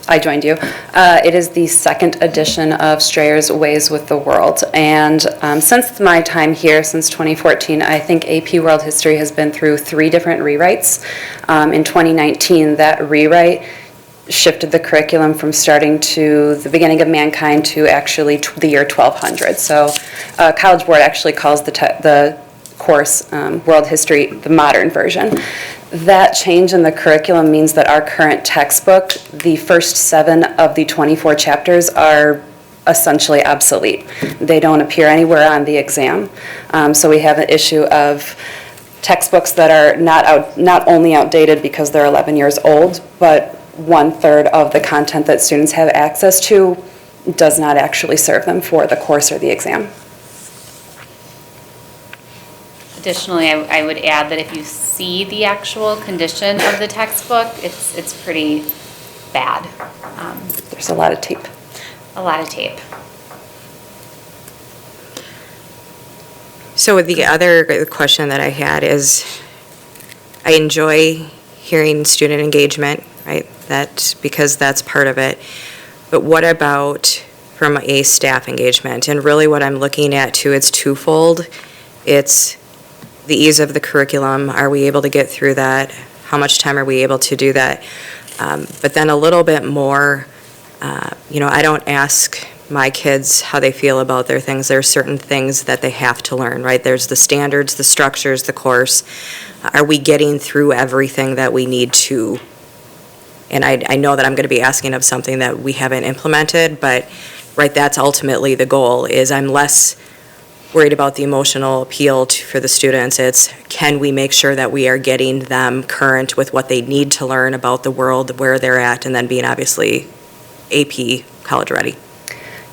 I joined you. It is the 2nd edition of Strayer's Ways with the World. And since my time here, since 2014, I think AP World History has been through 3 different rewrites. In 2019, that rewrite shifted the curriculum from starting to the beginning of mankind to actually the year 1200. So College Board actually calls the course World History the modern version. That change in the curriculum means that our current textbook, the first 7 of the 24 chapters are essentially obsolete. They don't appear anywhere on the exam. So we have an issue of textbooks that are not only outdated because they're 11 years old, but 1/3 of the content that students have access to does not actually serve them for the course or the exam. Additionally, I would add that if you see the actual condition of the textbook, it's pretty bad. There's a lot of tape. A lot of tape. So the other question that I had is, I enjoy hearing student engagement, right? Because that's part of it. But what about from a staff engagement? And really what I'm looking at too, it's twofold. It's the ease of the curriculum. Are we able to get through that? How much time are we able to do that? But then a little bit more, I don't ask my kids how they feel about their things. There are certain things that they have to learn, right? There's the standards, the structures, the course. Are we getting through everything that we need to? And I know that I'm going to be asking of something that we haven't implemented, but, right, that's ultimately the goal, is I'm less worried about the emotional appeal for the students. It's, can we make sure that we are getting them current with what they need to learn about the world, where they're at, and then being obviously AP college ready?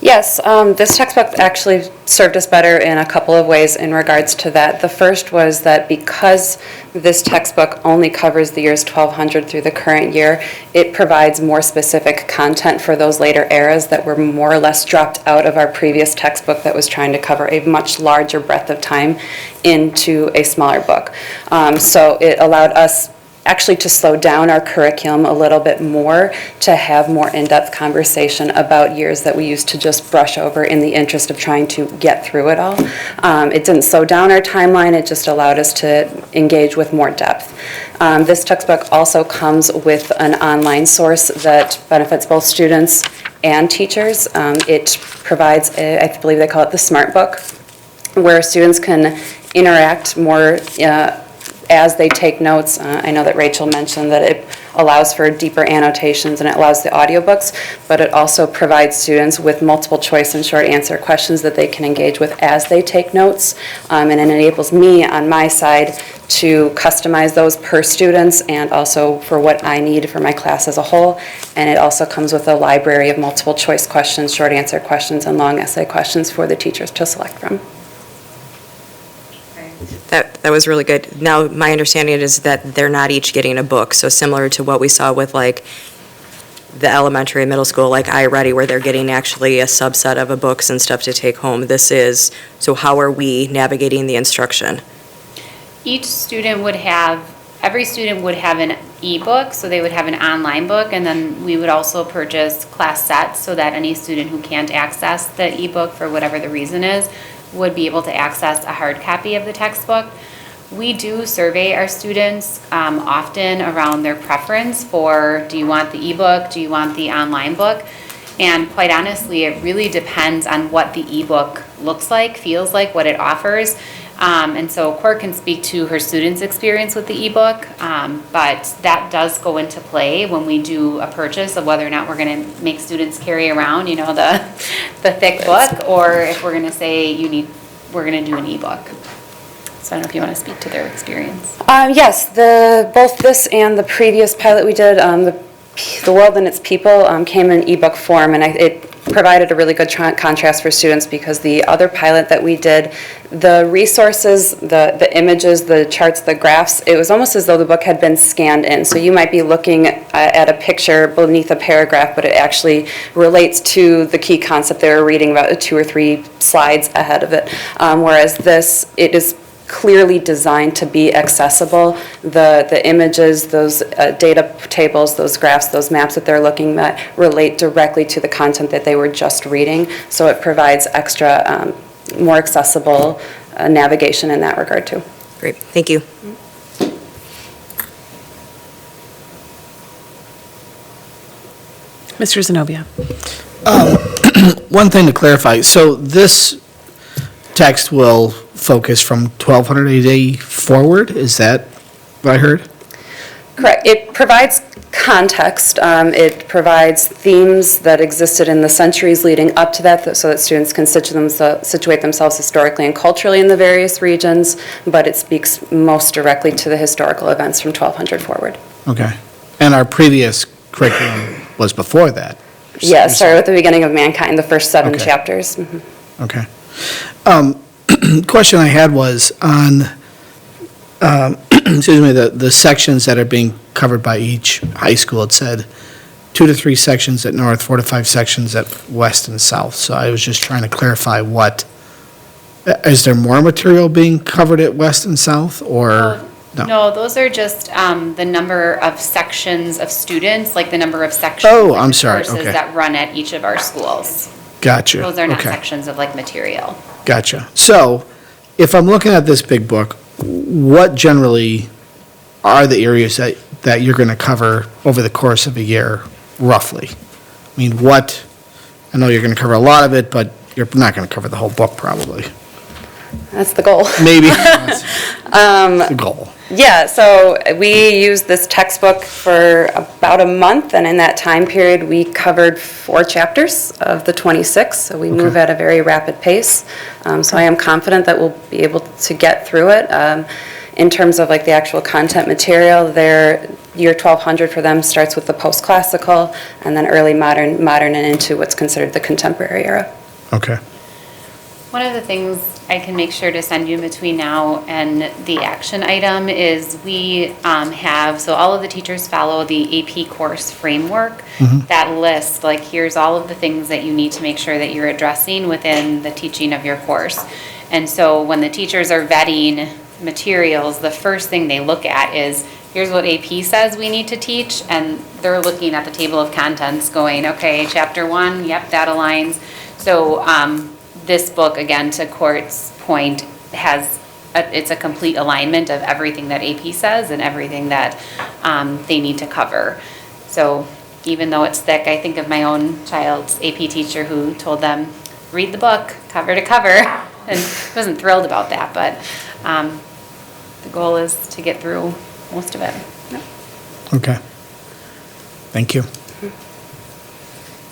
Yes, this textbook actually served us better in a couple of ways in regards to that. The first was that because this textbook only covers the years 1200 through the current year, it provides more specific content for those later eras that were more or less dropped out of our previous textbook that was trying to cover a much larger breadth of time into a smaller book. So it allowed us actually to slow down our curriculum a little bit more, to have more in-depth conversation about years that we used to just brush over in the interest of trying to get through it all. It didn't slow down our timeline, it just allowed us to engage with more depth. This textbook also comes with an online source that benefits both students and teachers. It provides, I believe they call it the Smart Book, where students can interact more as they take notes. I know that Rachel mentioned that it allows for deeper annotations and it allows the audiobooks, but it also provides students with multiple choice and short answer questions that they can engage with as they take notes. And it enables me on my side to customize those per students and also for what I need for my class as a whole. And it also comes with a library of multiple choice questions, short answer questions, and long essay questions for the teachers to select from. That was really good. Now, my understanding is that they're not each getting a book, so similar to what we saw with like the elementary and middle school, like iReady, where they're getting actually a subset of books and stuff to take home. So how are we navigating the instruction? Every student would have an ebook, so they would have an online book, and then we would also purchase class sets so that any student who can't access the ebook for whatever the reason is would be able to access a hard copy of the textbook. We do survey our students often around their preference for, do you want the ebook, do you want the online book? And quite honestly, it really depends on what the ebook looks like, feels like, what it offers. And so Court can speak to her students' experience with the ebook, but that does go into play when we do a purchase of whether or not we're going to make students carry around, the thick book, or if we're going to say we're going to do an ebook. So I don't know if you want to speak to their experience. Yes, both this and the previous pilot we did, The World and Its People, came in ebook form, and it provided a really good contrast for students because the other pilot that we did, the resources, the images, the charts, the graphs, it was almost as though the book had been scanned in. So you might be looking at a picture beneath a paragraph, but it actually relates to the key concept they were reading about 2 or 3 slides ahead of it. Whereas this, it is clearly designed to be accessible. The images, those data tables, those graphs, those maps that they're looking at relate directly to the content that they were just reading. So it provides extra, more accessible navigation in that regard too. Great, thank you. Mr. Zenobia. One thing to clarify, so this text will focus from 1200 AD forward, is that what I heard? Correct. It provides context. It provides themes that existed in the centuries leading up to that, so that students can situate themselves historically and culturally in the various regions, but it speaks most directly to the historical events from 1200 forward. Okay. And our previous curriculum was before that? Yes, started with the beginning of mankind, the first 7 Okay. chapters. Mhm. Okay. Question I had was on, excuse me, the sections that are being covered by each high school. It said 2 to 3 sections at north, 4 to 5 sections at west and south. So I was just trying to clarify is there more material being covered at west and south, or no? No, those are just the number of sections of students, like the number of sections. Oh, like I'm the sorry, courses okay. that run at each of our schools. Gotcha. Those are not Okay. sections of like material. Gotcha. So if I'm looking at this big book, what generally are the areas that you're going to cover over the course of a year, roughly? I mean, I know you're going to cover a lot of it, but you're not going to cover the whole book, probably. That's the goal. Maybe. That's the goal. Yeah, so we used this textbook for about a month, and in that time period, we covered 4 chapters of the 26, so we move at a very rapid pace. So I am confident that we'll be able to get through it. In terms of like the actual content material, year 1200 for them starts with the post-classical, and then early modern, and into what's considered the contemporary era. Okay. One of the things I can make sure to send you in between now and the action item is we so all of the teachers follow the AP course framework that lists, like, here's all of the things that you need to make sure that you're addressing within the teaching of your course. And so when the teachers are vetting materials, the first thing they look at is, here's what AP says we need to teach, and they're looking at the table of contents going, okay, chapter 1, yep, that aligns. So this book, again, to Court's point, has it's a complete alignment of everything that AP says and everything that they need to cover. So even though it's thick, I think of my own child's AP teacher who told them, read the book cover to cover, and wasn't thrilled about that, but the goal is to get through most of it. Okay. Thank you.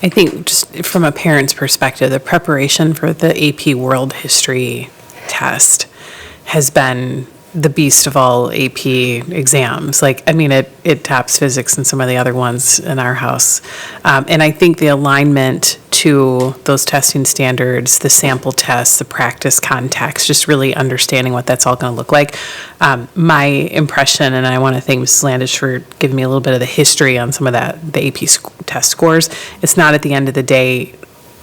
I think just from a parent's perspective, the preparation for the AP World History test has been the beast of all AP exams. Like, I mean, it tops physics and some of the other ones in our house. And I think the alignment to those testing standards, the sample tests, the practice context, just really understanding what that's all going to look like. My impression, and I want to thank Mrs. Landish for giving me a little bit of the history on some of that, the AP test scores. It's not at the end of the day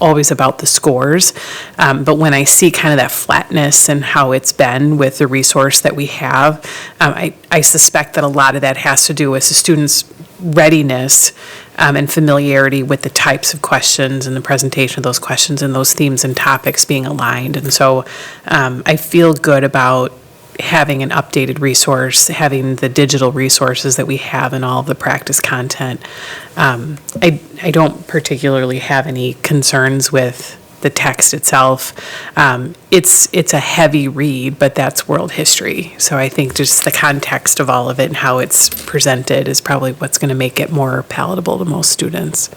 always about the scores, but when I see kind of that flatness and how it's been with the resource that we have, I suspect that a lot of that has to do with the students' readiness and familiarity with the types of questions and the presentation of those questions and those themes and topics being aligned. And so I feel good about having an updated resource, having the digital resources that we have in all of the practice content. I don't particularly have any concerns with the text itself. It's a heavy read, but that's world history. So I think just the context of all of it and how it's presented is probably what's going to make it more palatable to most students.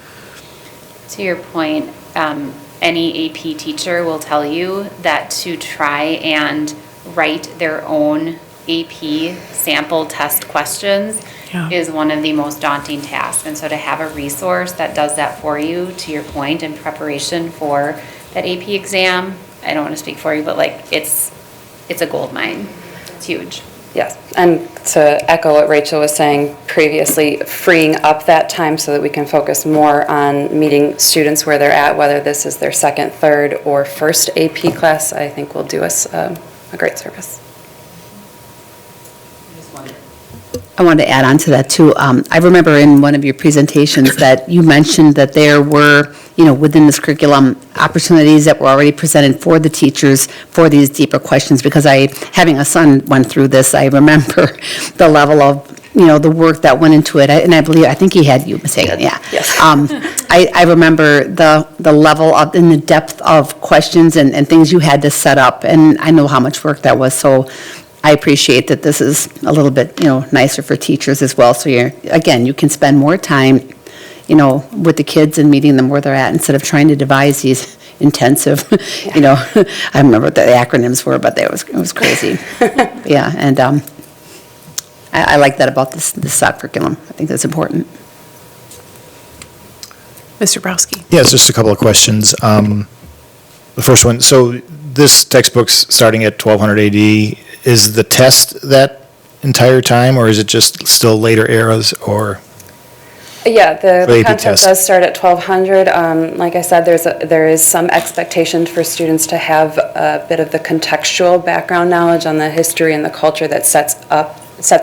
To your point, any AP teacher will tell you that to try and write their own AP sample test questions is one of the most daunting tasks. And so to have a resource that does that for you, to your point, in preparation for that AP exam, I don't want to speak for you, but like it's a gold mine. It's huge. Yes, and to echo what Rachel was saying previously, freeing up that time so that we can focus more on meeting students where they're at, whether this is their second, third, or first AP class, I think will do us a great service. I wanted to add on to that too. I remember in one of your presentations that you mentioned that there were, within this curriculum, opportunities that were already presented for the teachers for these deeper questions, because having a son went through this, I remember the level of, the work that went into it. And I think he had you, Ms. Hagan, yeah. Yes. I remember the level of, and the depth of questions and things you had to set up, and I know how much work that was, so I appreciate that this is a little bit, nicer for teachers as well. So you can spend more time, with the kids and meeting them where they're at instead of trying to devise these intensive, I remember what the acronyms were, but it was crazy. Yeah, and I like that about this SOC curriculum. I think that's important. Mr. Browski. Yes, just a couple of questions. The first one, so this textbook's starting at 1200 AD. Is the test that entire time, or is it just still later eras, or? Yeah, the AP content test. does start at 1200. Like I said, there is some expectation for students to have a bit of the contextual background knowledge on the history and the culture that sets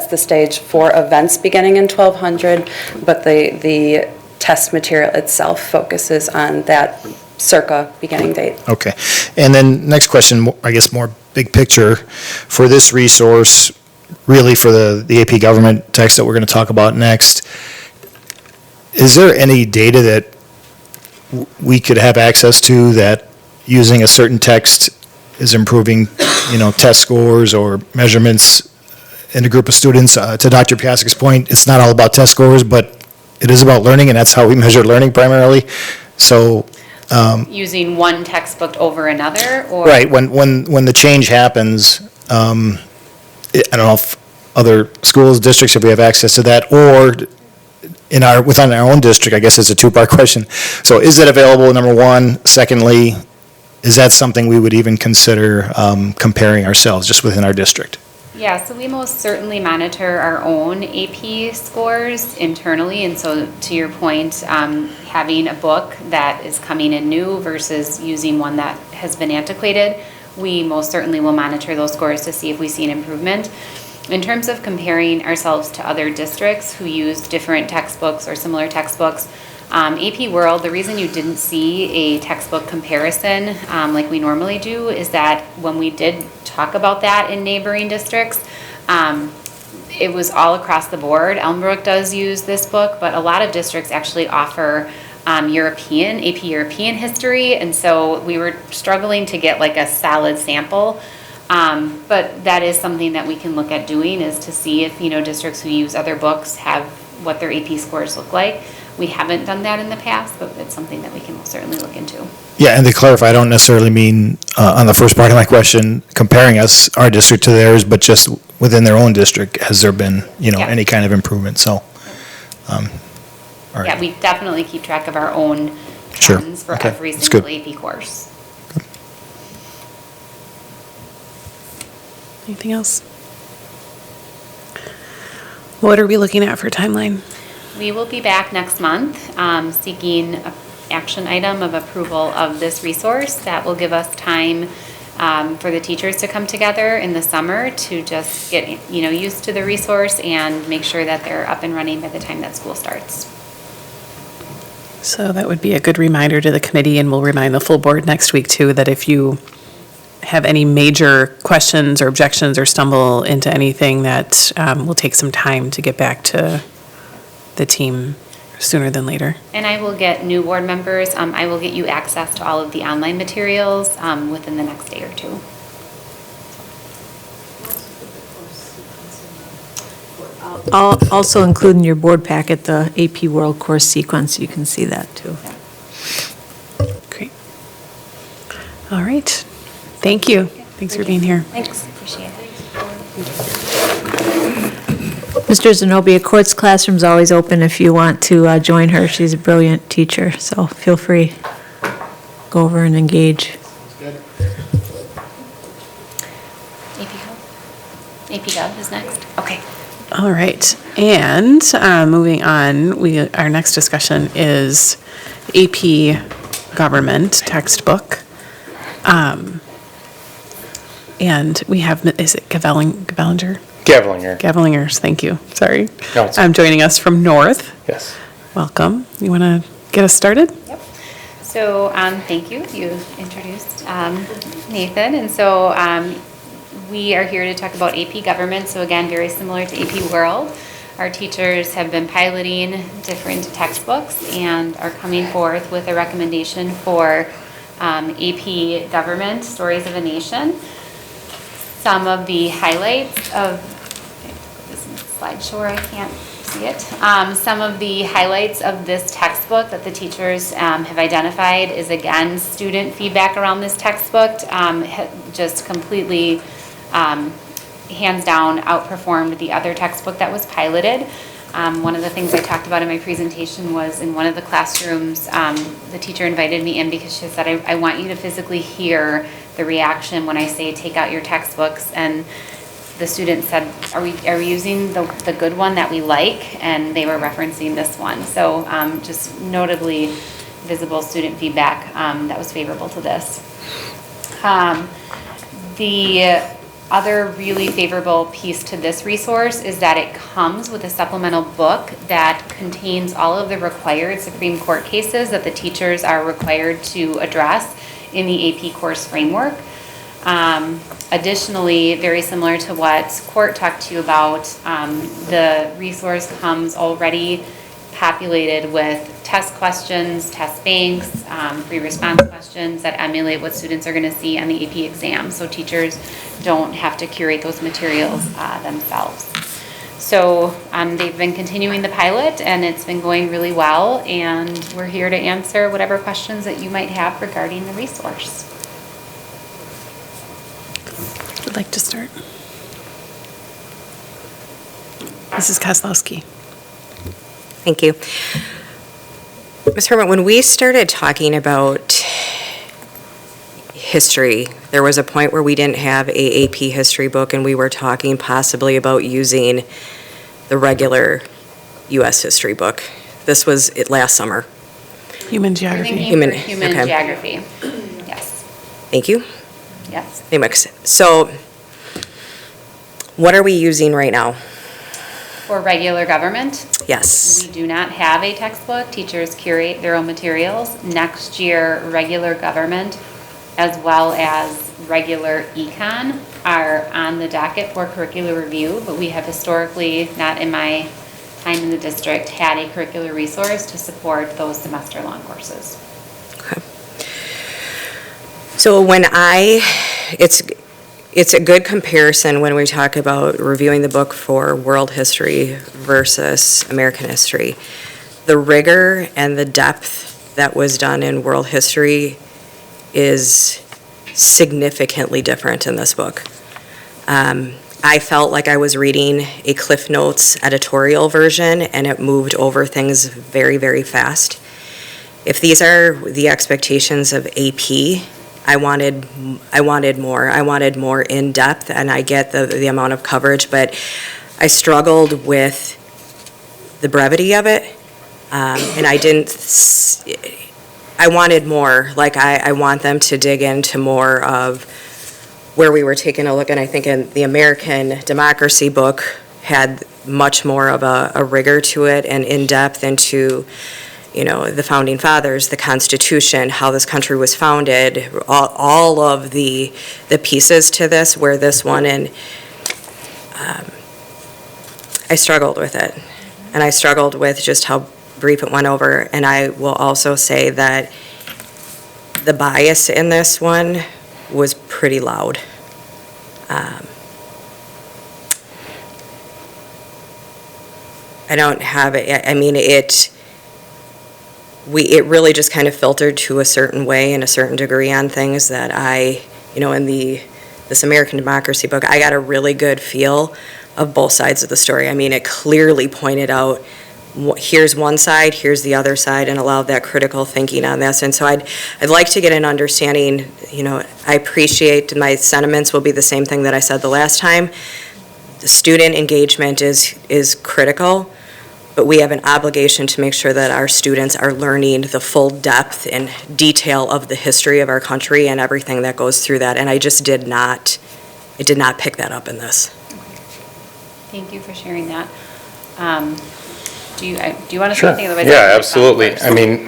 the stage for events beginning in 1200, but the test material itself focuses on that circa beginning date. Okay. And then next question, I guess more big picture, for this resource, really for the AP government text that we're going to talk about next, is there any data that we could have access to that using a certain text is improving, test scores or measurements in a group of students? To Dr. Piasek's point, it's not all about test scores, but it is about learning, and that's how we measure learning primarily. So Using one textbook over another, or? right, when the change happens, I don't know if other schools, districts, if we have access to that, or within our own district, I guess it's a two-part question. So is it available, number one? Secondly, is that something we would even consider comparing ourselves just within our district? Yeah, so we most certainly monitor our own AP scores internally, and so to your point, having a book that is coming in new versus using one that has been antiquated, we most certainly will monitor those scores to see if we see an improvement. In terms of comparing ourselves to other districts who use different textbooks or similar textbooks, AP World, the reason you didn't see a textbook comparison like we normally do is that when we did talk about that in neighboring districts, it was all across the board. Elmbrook does use this book, but a lot of districts actually offer AP European history, and so we were struggling to get like a solid sample. But that is something that we can look at doing, is to see if, districts who use other books have what their AP scores look like. We haven't done that in the past, but it's something that we can most certainly look into. Yeah, and to clarify, I don't necessarily mean, on the first part of my question, comparing our district to theirs, but just within their own district, has there been, Yeah. any kind of improvement? So, all right. Yeah, we definitely keep track of our own Sure. trends for Okay. every That's single good. AP course. Anything else? What are we looking at for timeline? We will be back next month seeking an action item of approval of this resource. That will give us time for the teachers to come together in the summer to just get used to the resource and make sure that they're up and running by the time that school starts. So that would be a good reminder to the committee, and we'll remind the full board next week too, that if you have any major questions or objections or stumble into anything, that will take some time to get back to the team sooner than later. And I will get new board members, I will get you access to all of the online materials within the next day or two. I'll also include in your board packet the AP World course sequence. You can see that too. Great. All right. Thank you. Thanks for being here. Thanks, appreciate it. Mr. Zenobia, Court's classroom's always open if you want to join her. She's a brilliant teacher, so feel free. Go over and engage. AP Gov is next. Okay. All right. And moving on, our next discussion is AP Government textbook. And we have, is it Gavelinger? Gavelingers, thank you. Sorry. No, it's- Joining us from North. Yes. Welcome. You want to get us started? Yep. So, thank you. You introduced Nathan, and so we are here to talk about AP Government. So again, very similar to AP World. Our teachers have been piloting different textbooks and are coming forth with a recommendation for AP Government, Stories of a Nation. Some of the highlights of this slideshow, I can't see it. Some of the highlights of this textbook that the teachers have identified is, again, student feedback around this textbook just completely hands down outperformed the other textbook that was piloted. One of the things I talked about in my presentation was in one of the classrooms, the teacher invited me in because she said, I want you to physically hear the reaction when I say take out your textbooks. And the student said, are we using the good one that we like? And they were referencing this one. So just notably visible student feedback that was favorable to this. The other really favorable piece to this resource is that it comes with a supplemental book that contains all of the required Supreme Court cases that the teachers are required to address in the AP course framework. Additionally, very similar to what Court talked to you about, the resource comes already populated with test questions, test banks, free response questions that emulate what students are going to see on the AP exam, so teachers don't have to curate those materials themselves. So they've been continuing the pilot, and it's been going really well, and we're here to answer whatever questions that you might have regarding the resource. Would like to start. Mrs. Kozlowski. Thank you. Ms. Herman, when we started talking about history, there was a point where we didn't have a AP history book, and we were talking possibly about using the regular U.S. history book. This was it last summer. Human We're geography. thinking for Human- human okay. geography. Yes, Thank you. yes. So what are we using right now? For regular government, Yes. we do not have a textbook. Teachers curate their own materials. Next year, regular government as well as regular econ are on the docket for curricular review, but we have historically, not in my time in the district, had a curricular resource to support those semester-long courses. Okay. So it's a good comparison when we talk about reviewing the book for world history versus American history. The rigor and the depth that was done in world history is significantly different in this book. I felt like I was reading a Cliff Notes editorial version, and it moved over things very, very fast. If these are the expectations of AP, I wanted more. I wanted more in-depth, and I get the amount of coverage, but I struggled with the brevity of it, and I wanted more. Like, I want them to dig into more of where we were taking a look, and I think in the American Democracy book had much more of a rigor to it and in-depth into, the Founding Fathers, the Constitution, how this country was founded, all of the pieces to this, where this one, and I struggled with it. And I struggled with just how brief it went over, and I will also say that the bias in this one was pretty loud. I don't have it, I mean, it really just kind of filtered to a certain way and a certain degree on things that in this American Democracy book, I got a really good feel of both sides of the story. I mean, it clearly pointed out, here's one side, here's the other side, and allowed that critical thinking on this. And so I'd like to get an understanding, I appreciate, my sentiments will be the same thing that I said the last time. The student engagement is critical, but we have an obligation to make sure that our students are learning the full depth and detail of the history of our country and everything that goes through that. And I just did not pick that up in this. Thank you for sharing that. Do you want to say Sure. anything? Otherwise, Yeah, I'll absolutely. first. I mean,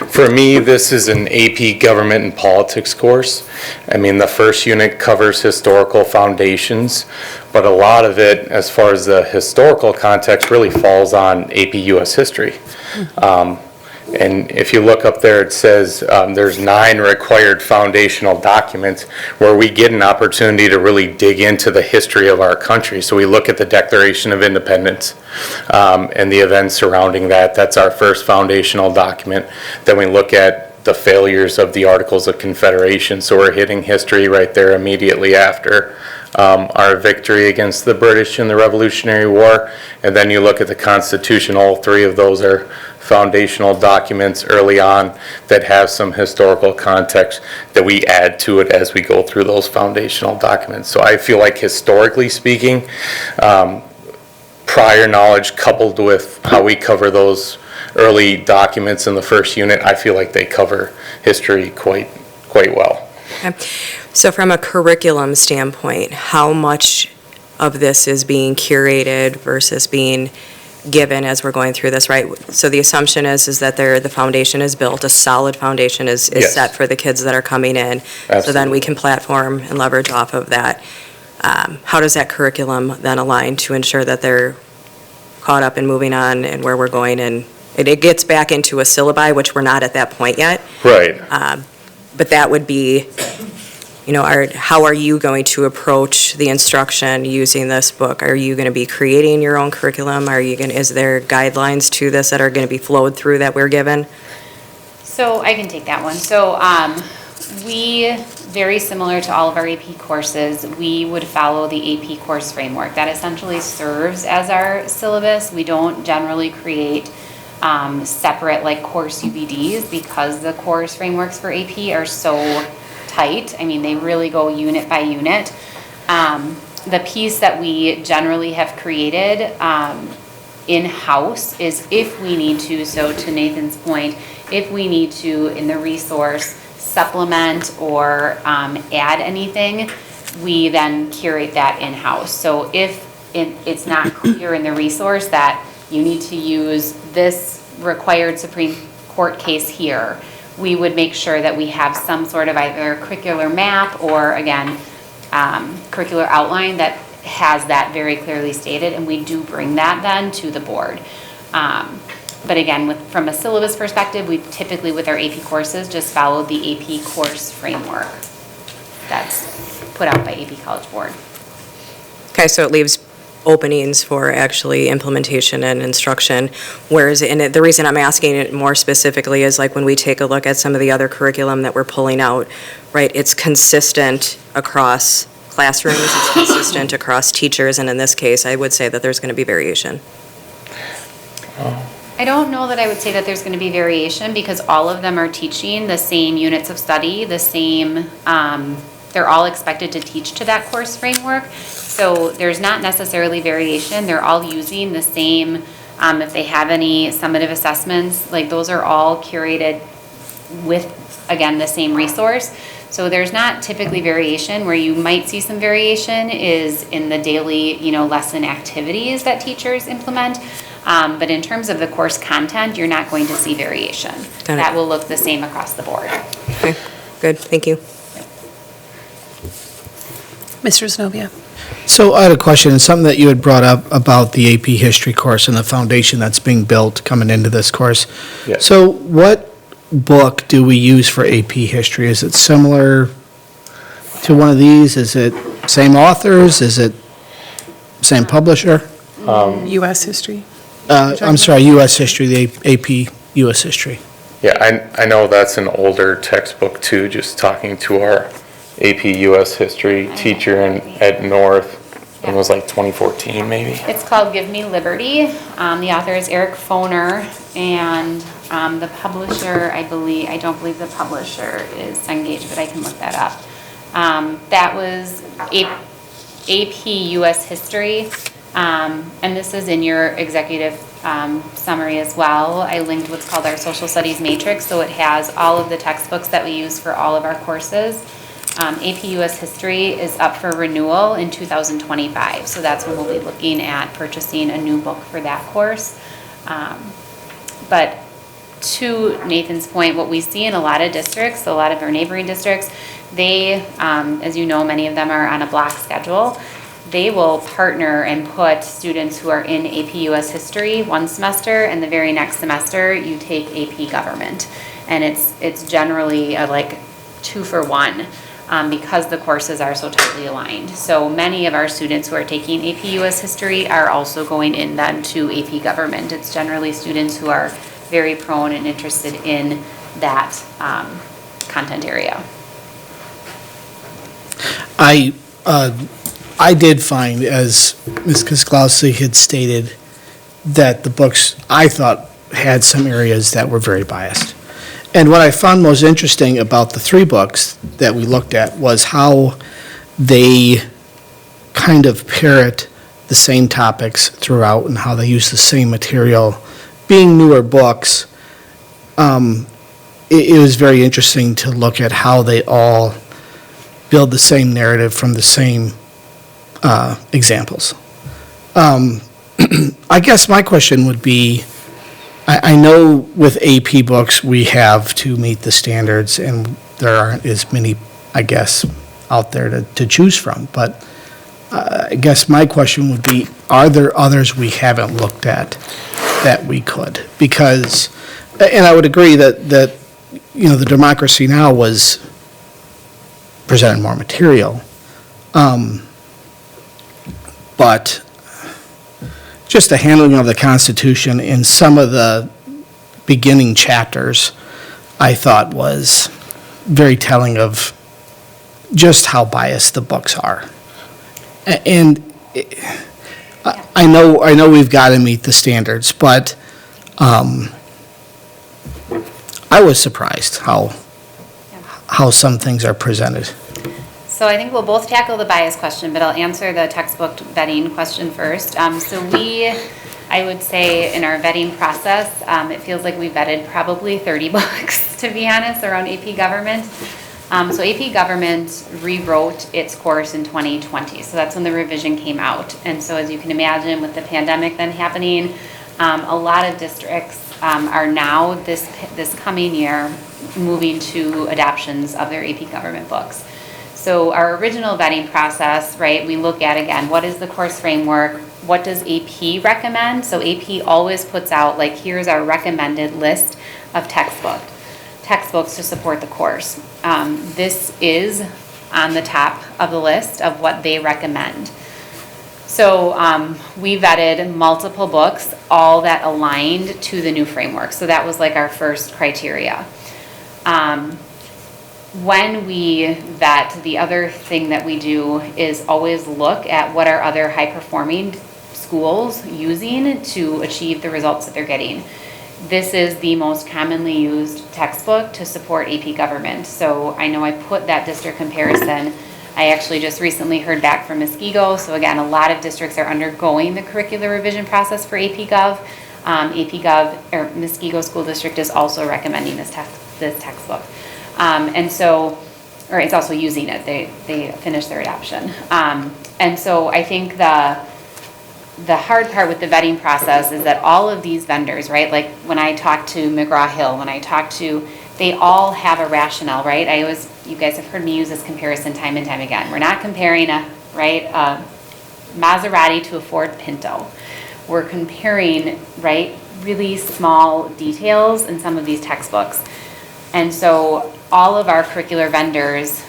for me, this is an AP Government and Politics course. I mean, the first unit covers historical foundations, but a lot of it, as far as the historical context, really falls on AP US History. And if you look up there, it says there's 9 required foundational documents where we get an opportunity to really dig into the history of our country. So we look at the Declaration of Independence and the events surrounding that. That's our first foundational document. Then we look at the failures of the Articles of Confederation. So we're hitting history right there immediately after. Our victory against the British in the Revolutionary War, and then you look at the Constitution. All 3 of those are foundational documents early on that have some historical context that we add to it as we go through those foundational documents. So I feel like, historically speaking, prior knowledge coupled with how we cover those early documents in the first unit, I feel like they cover history quite well. Okay. So from a curriculum standpoint, how much of this is being curated versus being given as we're going through this, right? So the assumption is that the foundation is built, a solid foundation is Yes. set for the kids that are coming in. So then we can platform and leverage off of that. How does that curriculum then align to ensure that they're caught up and moving on and where we're going? And it gets back into a syllabi, which we're not at that point yet. Right. But that would be, how are you going to approach the instruction using this book? Are you going to be creating your own curriculum? Is there guidelines to this that are going to be flowed through that we're given? So I can take that one. So we, very similar to all of our AP courses, we would follow the AP course framework. That essentially serves as our syllabus. We don't generally create separate course UBDs because the course frameworks for AP are so tight. I mean, they really go unit by unit. The piece that we generally have created in-house is if we need to, so to Nathan's point, if we need to, in the resource, supplement or add anything, we then curate that in-house. So if it's not clear in the resource that you need to use this required Supreme Court case here, we would make sure that we have some sort of either curricular map or, again, curricular outline that has that very clearly stated, and we do bring that then to the board. But again, from a syllabus perspective, we typically, with our AP courses, just follow the AP course framework that's put out by AP College Board. Okay, so it leaves openings for actually implementation and instruction, whereas, and the reason I'm asking it more specifically is like when we take a look at some of the other curriculum that we're pulling out, right, it's consistent across classrooms, it's consistent across teachers, and in this case, I would say that there's going to be variation. I don't know that I would say that there's going to be variation because all of them are teaching the same units of study, the same, they're all expected to teach to that course framework. So there's not necessarily variation. They're all using the same, if they have any summative assessments, like those are all curated with, again, the same resource. So there's not typically variation. Where you might see some variation is in the daily, lesson activities that teachers implement. But in terms of the course content, you're not going to see variation. Got it. That will look the same across the board. Okay, good, thank you. Mr. Zenobia? So I had a question, something that you had brought up about the AP History course and the foundation that's being built coming into this course. Yes. So what book do we use for AP History? Is it similar to one of these? Is it same authors? Is it same publisher? U.S. history? I'm sorry, U.S. History, the AP U.S. History. Yeah, I know that's an older textbook too, just talking to our AP US History teacher at North. It was like 2014 maybe. It's called Give Me Liberty. The author is Eric Foner, and the publisher, I don't believe the publisher is Cengage, but I can look that up. That was AP US History, and this is in your executive summary as well. I linked what's called our Social Studies Matrix, so it has all of the textbooks that we use for all of our courses. AP US History is up for renewal in 2025, so that's when we'll be looking at purchasing a new book for that course. But to Nathan's point, what we see in a lot of districts, a lot of our neighboring districts, they, as you know, many of them are on a block schedule. They will partner and put students who are in AP US History one semester, and the very next semester you take AP Government. And it's generally like 2-for-1. Because the courses are so tightly aligned. So many of our students who are taking AP US History are also going in then to AP Government. It's generally students who are very prone and interested in that content area. I did find, as Ms. Kozlowski had stated, that the books, I thought, had some areas that were very biased. And what I found most interesting about the 3 books that we looked at was how they kind of parrot the same topics throughout and how they use the same material. Being newer books, it was very interesting to look at how they all build the same narrative from the same examples. I guess my question would be, I know with AP books, we have to meet the standards, and there aren't as many, I guess, out there to choose from. But I guess my question would be, are there others we haven't looked at that we could? Because, and I would agree that the Democracy Now! Was presented more material. But just the handling of the Constitution in some of the beginning chapters, I thought was very telling of just how biased the books are. And I know we've got to meet the standards, but I was surprised how some things are presented. So I think we'll both tackle the bias question, but I'll answer the textbook vetting question first. So I would say in our vetting process, it feels like we vetted probably 30 books, to be honest, around AP Government. So AP Government rewrote its course in 2020, so that's when the revision came out. And so as you can imagine, with the pandemic then happening, a lot of districts are now, this coming year, moving to adoptions of their AP Government books. So our original vetting process, right, we look at, again, what is the course framework? What does AP recommend? So AP always puts out, like, here's our recommended list of textbooks to support the course. This is on the top of the list of what they recommend. So we vetted multiple books, all that aligned to the new framework. So that was like our first criteria. When we vet, the other thing that we do is always look at what are other high-performing schools using to achieve the results that they're getting. This is the most commonly used textbook to support AP Government. So I know I put that district comparison. I actually just recently heard back from Muskego. So again, a lot of districts are undergoing the curricular revision process for AP Gov. Muskego School District is also recommending this textbook. And so, or it's also using it. They finished their adoption. And so I think the hard part with the vetting process is that all of these vendors, right, like when I talk to McGraw-Hill, they all have a rationale, right? You guys have heard me use this comparison time and time again. We're not comparing a Maserati to a Ford Pinto. We're comparing, right, really small details in some of these textbooks. And so all of our curricular vendors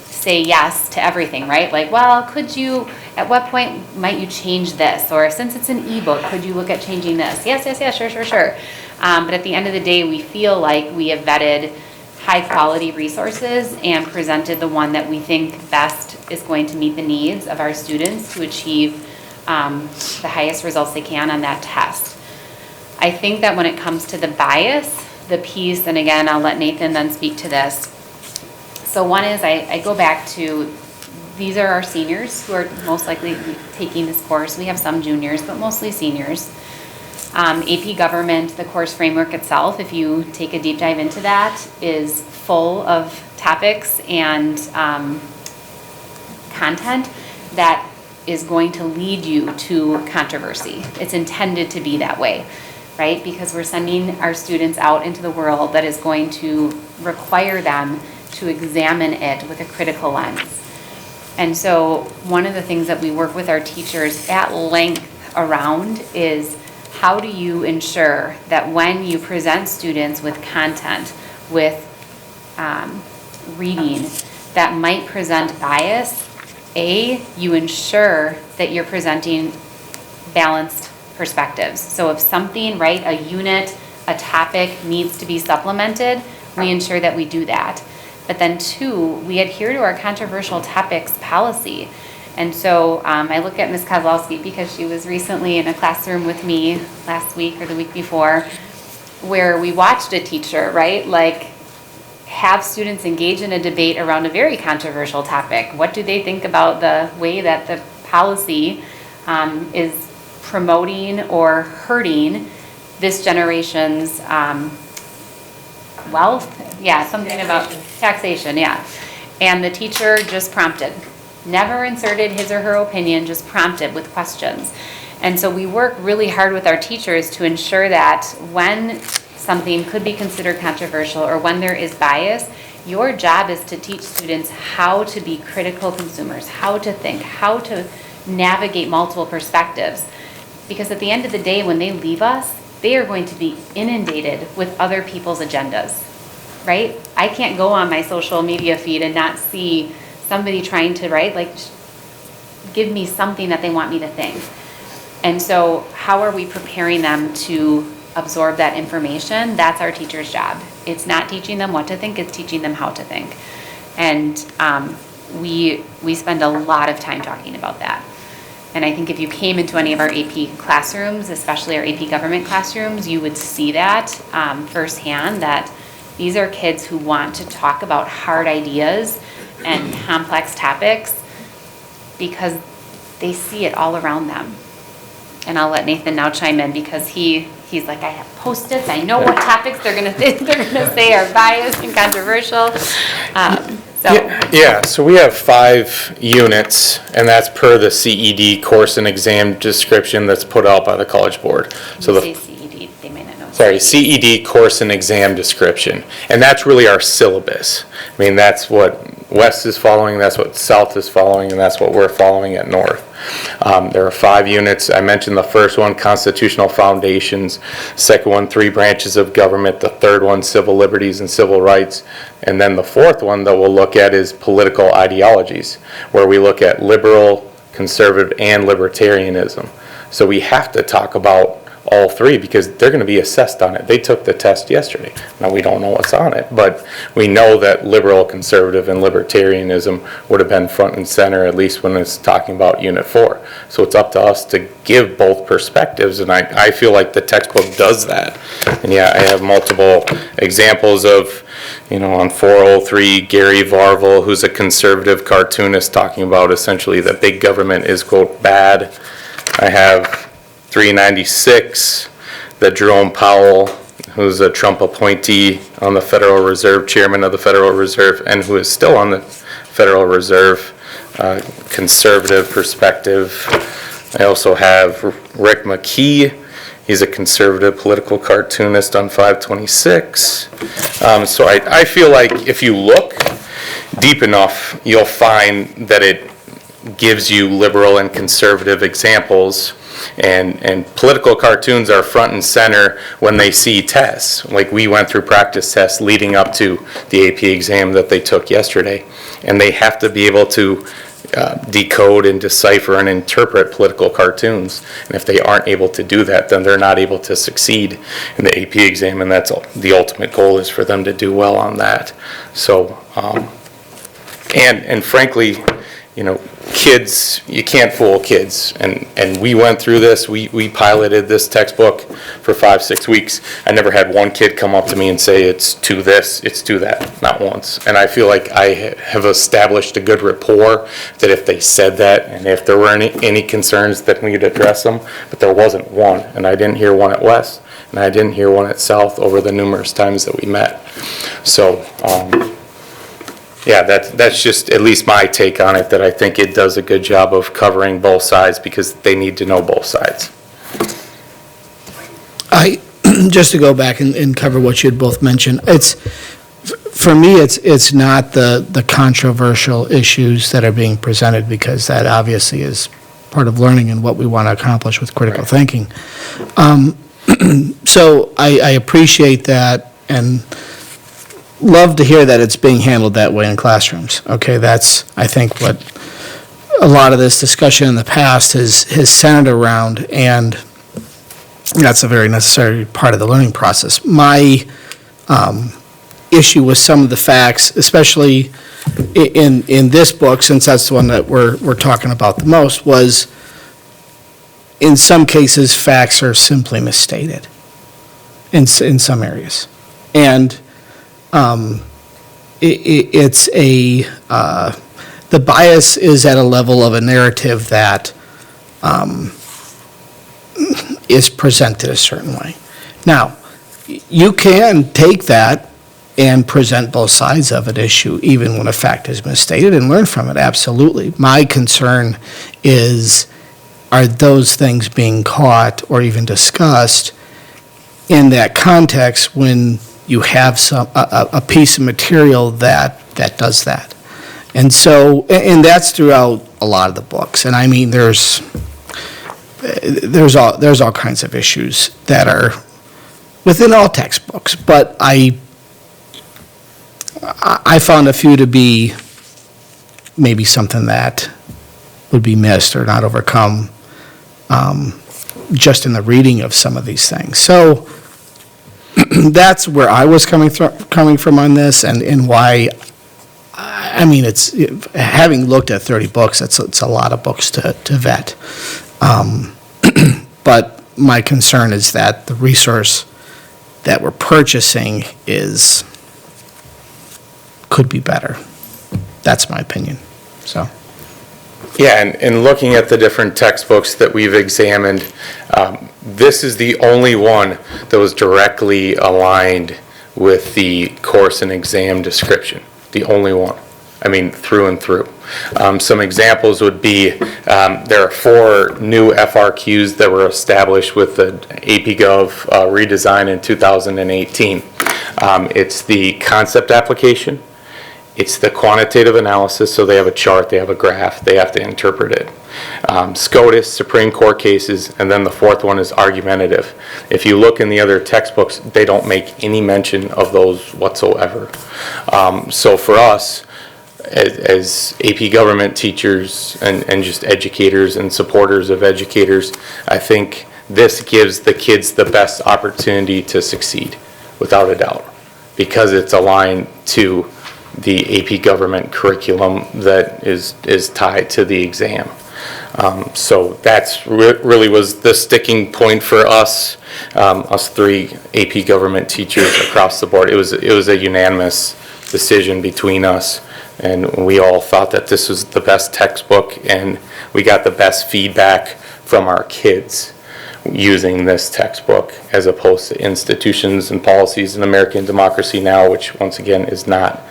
say yes to everything, right? Like, well, at what point might you change this? Or since it's an ebook, could you look at changing this? Yes, sure. But at the end of the day, we feel like we have vetted high quality resources and presented the one that we think best is going to meet the needs of our students to achieve the highest results they can on that test. I think that when it comes to the bias, the piece, and again, I'll let Nathan then speak to this. So one is I go back to, these are our seniors who are most likely taking this course. We have some juniors, but mostly seniors. AP Government, the course framework itself, if you take a deep dive into that, is full of topics and content that is going to lead you to controversy. It's intended to be that way, right? Because we're sending our students out into the world that is going to require them to examine it with a critical lens. And so one of the things that we work with our teachers at length around is, how do you ensure that when you present students with content, with reading that might present bias, you ensure that you're presenting balanced perspectives. So if something, right, a unit, a topic needs to be supplemented, we ensure that we do that. But then two, we adhere to our controversial topics policy. And so I look at Ms. Kozlowski because she was recently in a classroom with me last week or the week before, where we watched a teacher, right, like have students engage in a debate around a very controversial topic. What do they think about the way that the policy is promoting or hurting this generation's wealth? Yeah, something about taxation, yeah. And the teacher just prompted. Never inserted his or her opinion, just prompted with questions. And so we work really hard with our teachers to ensure that when something could be considered controversial or when there is bias, your job is to teach students how to be critical consumers, how to think, how to navigate multiple perspectives. Because at the end of the day, when they leave us, they are going to be inundated with other people's agendas, right? I can't go on my social media feed and not see somebody trying to, right, like give me something that they want me to think. And so how are we preparing them to absorb that information? That's our teacher's job. It's not teaching them what to think, it's teaching them how to think. And we spend a lot of time talking about that. And I think if you came into any of our AP classrooms, especially our AP Government classrooms, you would see that firsthand, that these are kids who want to talk about hard ideas and complex topics because they see it all around them. And I'll let Nathan now chime in because he he's like, I have Post-its, I know what topics they're gonna say are biased and controversial. Yeah, so we have 5 units, and that's per the CED course and exam description that's put out by the College Board. So Say the, CED, they may not know. sorry, CED course and exam description, and that's really our syllabus. I mean, that's what West is following, that's what South is following, and that's what we're following at North. There are 5 units. I mentioned the first one, constitutional foundations. Second one, 3 branches of government. The third one, civil liberties and civil rights. And then the fourth one that we'll look at is political ideologies, where we look at liberal, conservative, and libertarianism. So we have to talk about all 3 because they're going to be assessed on it. They took the test yesterday. Now, we don't know what's on it, but we know that liberal, conservative, and libertarianism would have been front and center, at least when it's talking about Unit 4. So it's up to us to give both perspectives, and I feel like the textbook does that. And yeah, I have multiple examples of, on 403, Gary Varvel, who's a conservative cartoonist, talking about essentially that big government is, quote, bad. I have 396, that Jerome Powell, who's a Trump appointee on the Federal Reserve, chairman of the Federal Reserve, and who is still on the Federal Reserve, conservative perspective. I also have Rick McKee. He's a conservative political cartoonist on 526. So I feel like if you look deep enough, you'll find that it gives you liberal and conservative examples. And political cartoons are front and center when they see tests. Like we went through practice tests leading up to the AP exam that they took yesterday. And they have to be able to decode and decipher and interpret political cartoons. And if they aren't able to do that, then they're not able to succeed in the AP exam. And that's the ultimate goal, is for them to do well on that. So, and frankly, kids, you can't fool kids. And we went through this, we piloted this textbook for 5-6 weeks. I never had one kid come up to me and say, it's to this, it's to that, not once. And I feel like I have established a good rapport that if they said that, and if there were any concerns, that we'd address them, but there wasn't one. And I didn't hear one at West, and I didn't hear one at South over the numerous times that we met. So, yeah, that's just at least my take on it, that I think it does a good job of covering both sides because they need to know both sides. Just to go back and cover what you had both mentioned, for me, it's not the controversial issues that are being presented, because that obviously is part of learning and what we want to accomplish with critical thinking. So I appreciate that and love to hear that it's being handled that way in classrooms. Okay, that's, I think, what a lot of this discussion in the past has centered around, and that's a very necessary part of the learning process. My issue with some of the facts, especially in this book, since that's the one that we're talking about the most, was in some cases, facts are simply misstated in some areas. And it's the bias is at a level of a narrative that is presented a certain way. Now, you can take that and present both sides of an issue, even when a fact is misstated, and learn from it, absolutely. My concern is, are those things being caught or even discussed in that context when you have a piece of material that does that? And so, and that's throughout a lot of the books. And I mean, there's all kinds of issues that are within all textbooks, but I found a few to be maybe something that would be missed or not overcome just in the reading of some of these things. So that's where I was coming from on this, and why. I mean, it's, having looked at 30 books, it's a lot of books to vet. But my concern is that the resource that we're purchasing could be better. That's my opinion, so. Yeah, and looking at the different textbooks that we've examined, this is the only one that was directly aligned with the course and exam description, the only one. I mean, through and through. Some examples would be, there are 4 new FRQs that were established with the AP Gov redesign in 2018. It's the concept application, it's the quantitative analysis, so they have a chart, they have a graph, they have to interpret it. SCOTUS, Supreme Court cases, and then the 4th one is argumentative. If you look in the other textbooks, they don't make any mention of those whatsoever. So for us, as AP government teachers and just educators and supporters of educators, I think this gives the kids the best opportunity to succeed, without a doubt, because it's aligned to the AP government curriculum that is tied to the exam. So that's really was the sticking point for us, us 3 AP government teachers across the board. It was a unanimous decision between us, and we all thought that this was the best textbook, and we got the best feedback from our kids using this textbook as opposed to institutions and policies in American Democracy Now!, which once again is not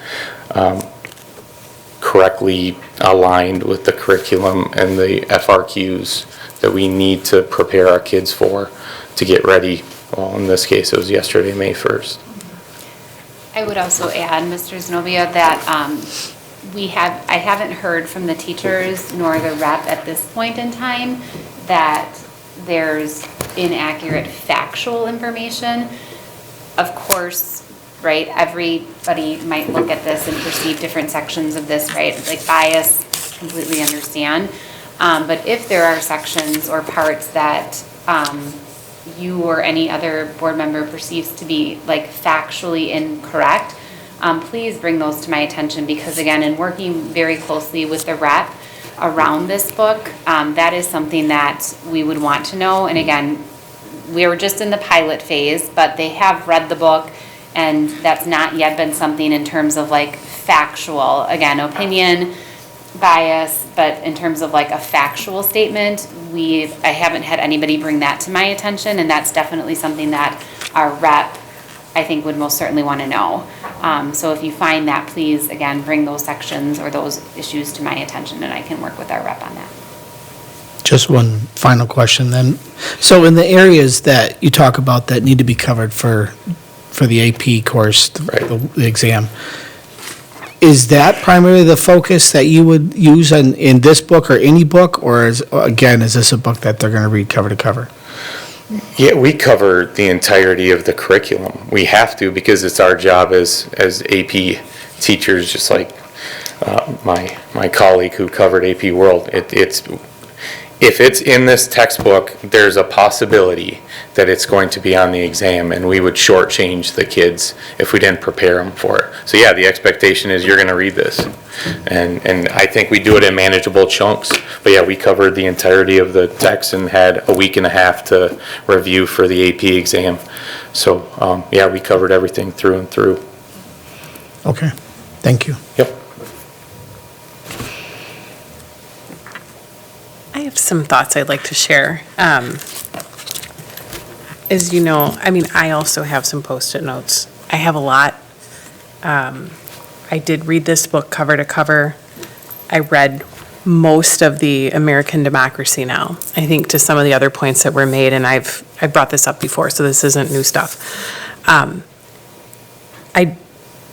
correctly aligned with the curriculum and the FRQs that we need to prepare our kids for to get ready. Well, in this case, it was yesterday, May 1st. I would also add, Mr. Zenobia, that I haven't heard from the teachers nor the rep at this point in time that there's inaccurate factual information. Of course, right, everybody might look at this and perceive different sections of this, right? Like bias, completely understand. But if there are sections or parts that you or any other board member perceives to be like factually incorrect, please bring those to my attention, because again, in working very closely with the rep around this book, that is something that we would want to know. And again, we were just in the pilot phase, but they have read the book, and that's not yet been something in terms of like factual, again, opinion, bias, but in terms of like a factual statement, I haven't had anybody bring that to my attention, and that's definitely something that our rep, I think, would most certainly want to know. So if you find that, please, again, bring those sections or those issues to my attention, and I can work with our rep on that. Just one final question then. So in the areas that you talk about that need to be covered for the AP course, the exam, is that primarily the focus that you would use in this book or any book, or is this a book that they're going to read cover to cover? Yeah, we cover the entirety of the curriculum. We have to, because it's our job as AP teachers, just like my colleague who covered AP World. If it's in this textbook, there's a possibility that it's going to be on the exam, and we would shortchange the kids if we didn't prepare them for it. So yeah, the expectation is you're going to read this. And I think we do it in manageable chunks. But yeah, we covered the entirety of the text and had a week and a half to review for the AP exam. So yeah, we covered everything through and through. Okay, thank you. Yep. I have some thoughts I'd like to share. As you know, I mean, I also have some Post-it notes. I have a lot. I did read this book cover to cover. I read most of the American Democracy Now! I think to some of the other points that were made, and I've brought this up before, so this isn't new stuff. I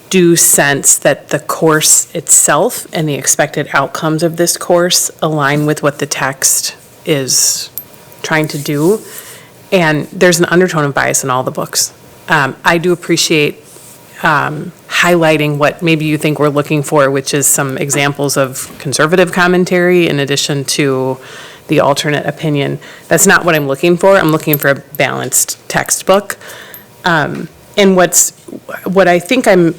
do sense that the course itself and the expected outcomes of this course align with what the text is trying to do. And there's an undertone of bias in all the books. I do appreciate highlighting what maybe you think we're looking for, which is some examples of conservative commentary in addition to the alternate opinion. That's not what I'm looking for. I'm looking for a balanced textbook. And what I think I'm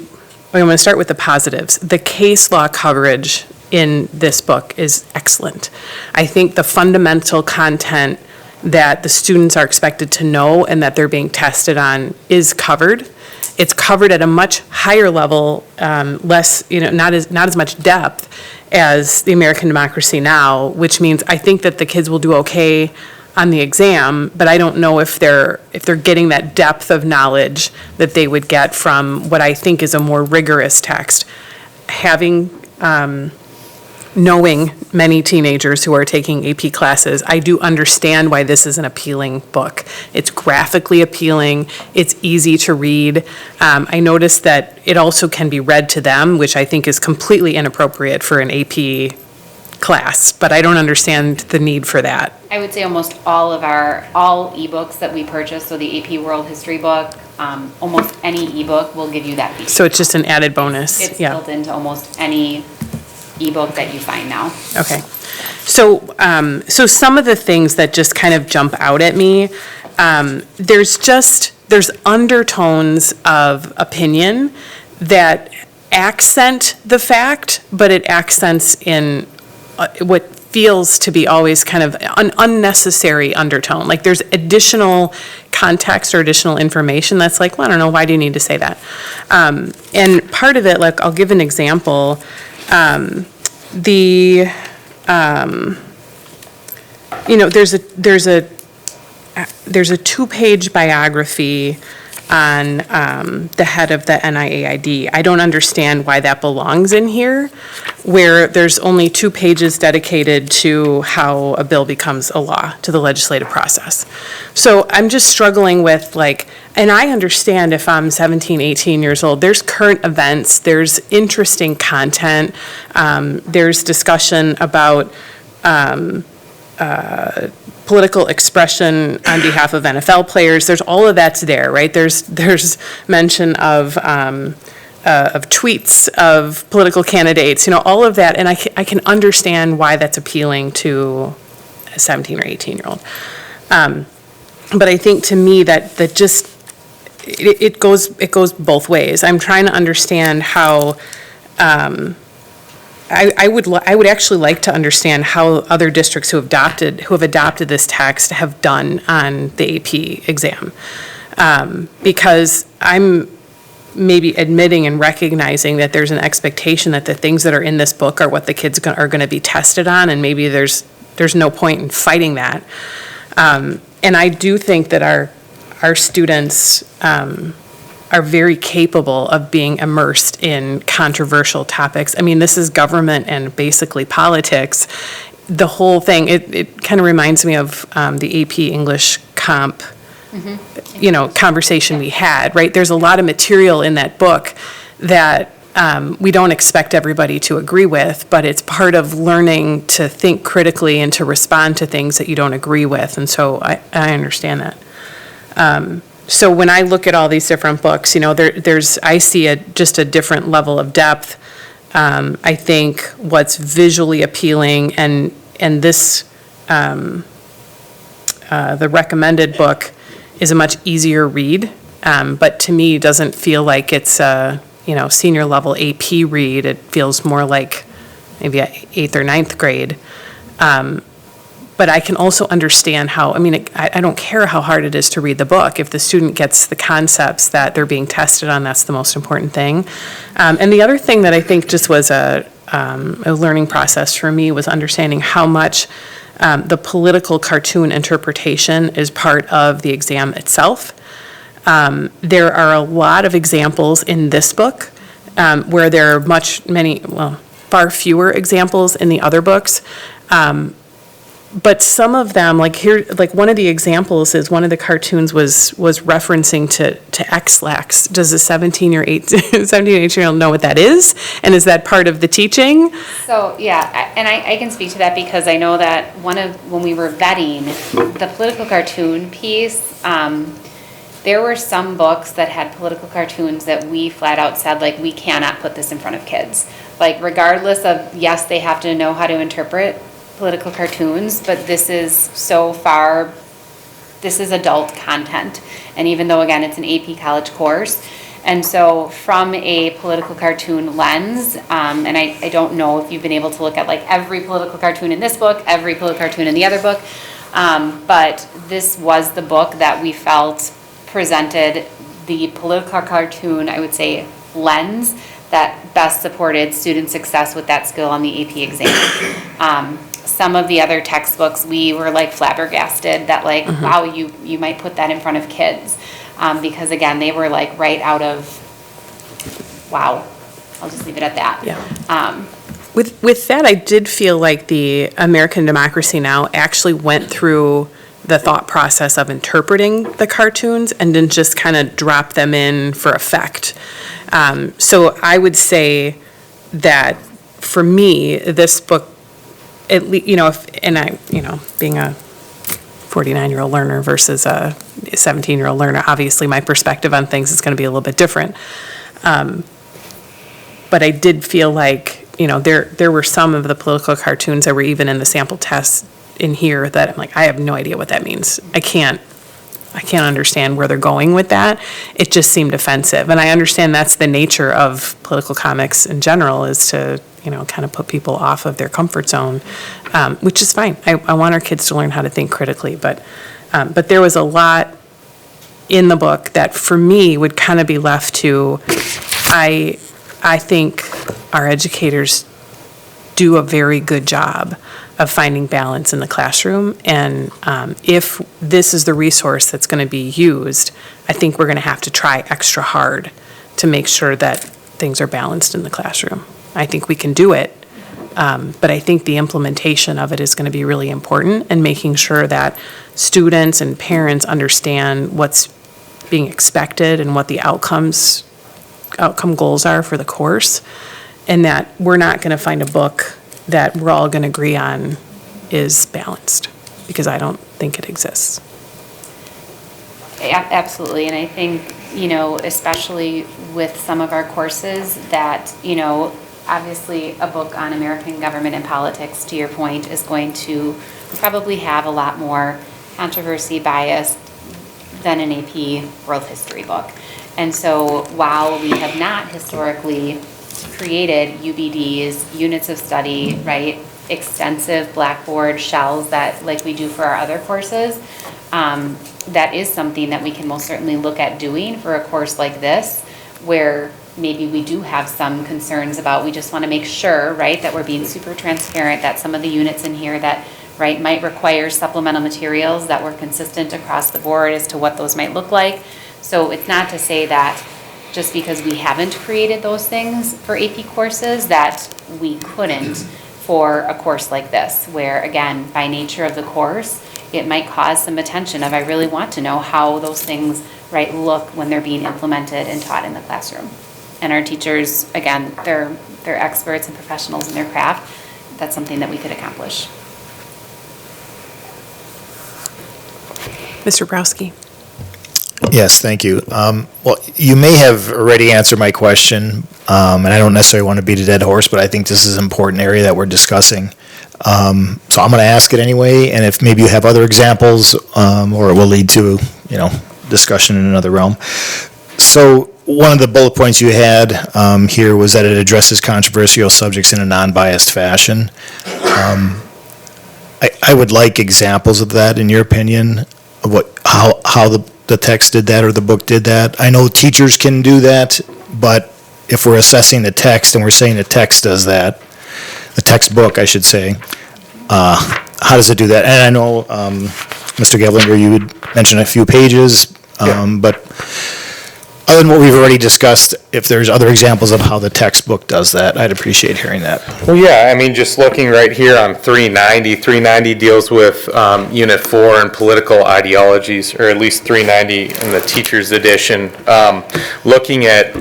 going to start with the positives. The case law coverage in this book is excellent. I think the fundamental content that the students are expected to know and that they're being tested on is covered. It's covered at a much higher level, less, not as much depth, as the American Democracy Now, which means I think that the kids will do okay on the exam, but I don't know if they're getting that depth of knowledge that they would get from what I think is a more rigorous text. Having, knowing many teenagers who are taking AP classes, I do understand why this is an appealing book. It's graphically appealing, it's easy to read. I noticed that it also can be read to them, which I think is completely inappropriate for an AP class, but I don't understand the need for that. I would say almost all ebooks that we purchase, so the AP World History book, almost any ebook will give you that feature. So it's just an added bonus, It's yeah. built into almost any ebook that you find now. Okay. So, so some of the things that just kind of jump out at me, there's undertones of opinion that accent the fact, but it accents in what feels to be always kind of an unnecessary undertone. Like there's additional context or additional information that's like, well, I don't know, why do you need to say that? And part of it, like, I'll give an example. There's a two-page biography on the head of the NIAID. I don't understand why that belongs in here, where there's only 2 pages dedicated to how a bill becomes a law, to the legislative process. So I'm just struggling with, like, and I understand if I'm 17, 18 years old, there's current events, there's interesting content, there's discussion about political expression on behalf of NFL players. There's all of that's there, right? There's mention of tweets of political candidates, all of that, and I can understand why that's appealing to a 17 or 18-year-old. But I think to me that just it goes both ways. I'm trying to understand how. I would actually like to understand how other districts who have adopted this text have done on the AP exam. Because I'm maybe admitting and recognizing that there's an expectation that the things that are in this book are what the kids are going to be tested on, and maybe there's no point in fighting that. And I do think that our students are very capable of being immersed in controversial topics. I mean, this is government and basically politics. The whole thing, it kind of reminds me of the AP English comp, conversation we had, right? There's a lot of material in that book that we don't expect everybody to agree with, but it's part of learning to think critically and to respond to things that you don't agree with. And so I understand that. So when I look at all these different books, I see just a different level of depth. I think what's visually appealing, and this, the recommended book is a much easier read, but to me doesn't feel like it's a, senior level AP read. It feels more like maybe a 8th or 9th grade. But I can also understand how, I don't care how hard it is to read the book. If the student gets the concepts that they're being tested on, that's the most important thing. And the other thing that I think just was a learning process for me was understanding how much the political cartoon interpretation is part of the exam itself. There are a lot of examples in this book where there are far fewer examples in the other books. But some of them, like one of the examples is one of the cartoons was referencing to X-Lax. Does a 17 or 18-year-old know what that is? And is that part of the teaching? So, yeah, and I can speak to that because I know that when we were vetting the political cartoon piece, there were some books that had political cartoons that we flat out said, like, we cannot put this in front of kids. Like, regardless of, yes, they have to know how to interpret political cartoons, but this is adult content. And even though, again, it's an AP college course, and so from a political cartoon lens, and I don't know if you've been able to look at like every political cartoon in this book, every political cartoon in the other book, but this was the book that we felt presented the political cartoon, I would say, lens that best supported student success with that skill on the AP exam. Some of the other textbooks, we were like flabbergasted that like, wow, you might put that in front of kids. Because again, they were like right out of, wow, I'll just leave it at that. Yeah. With that, I did feel like the American Democracy Now! Actually went through the thought process of interpreting the cartoons and didn't just kind of drop them in for effect. So I would say that for me, this book, being a 49-year-old learner versus a 17-year-old learner, obviously my perspective on things is going to be a little bit different. But I did feel like, there were some of the political cartoons that were even in the sample tests in here that I'm like, I have no idea what that means. I can't understand where they're going with that. It just seemed offensive. And I understand that's the nature of political comics in general, is to, kind of put people off of their comfort zone, which is fine. I want our kids to learn how to think critically. But there was a lot in the book that for me would kind of be left to, I think our educators do a very good job of finding balance in the classroom. And if this is the resource that's going to be used, I think we're going to have to try extra hard to make sure that things are balanced in the classroom. I think we can do it, but I think the implementation of it is going to be really important, and making sure that students and parents understand what's being expected and what the outcome goals are for the course, and that we're not going to find a book that we're all going to agree on is balanced, because I don't think it exists. Absolutely, and I think, especially with some of our courses that, obviously a book on American government and politics, to your point, is going to probably have a lot more controversy, bias than an AP world history book. And so while we have not historically created UBDs, units of study, right, extensive Blackboard shells that like we do for our other courses, that is something that we can most certainly look at doing for a course like this, where maybe we do have some concerns about, we just want to make sure, right, that we're being super transparent, that some of the units in here that, right, might require supplemental materials, that we're consistent across the board as to what those might look like. So it's not to say that just because we haven't created those things for AP courses that we couldn't for a course like this, where again, by nature of the course, it might cause some attention of, I really want to know how those things, right, look when they're being implemented and taught in the classroom. And our teachers, again, they're experts and professionals in their craft. That's something that we could accomplish. Mr. Browski. Yes, thank you. Well, you may have already answered my question, and I don't necessarily want to beat a dead horse, but I think this is an important area that we're discussing. So I'm going to ask it anyway, and if maybe you have other examples, or it will lead to, discussion in another realm. So one of the bullet points you had here was that it addresses controversial subjects in a non-biased fashion. I would like examples of that, in your opinion, of how the text did that or the book did that. I know teachers can do that, but if we're assessing the text and we're saying the text does that, the textbook, I should say, how does it do that? And I know, Mr. Gavlinger, you would mention a few pages, but other than what we've already discussed, if there's other examples of how the textbook does that, I'd appreciate hearing that. Well, yeah, I mean, just looking right here on 390 deals with Unit 4 and political ideologies, or at least 390 in the teacher's edition, looking at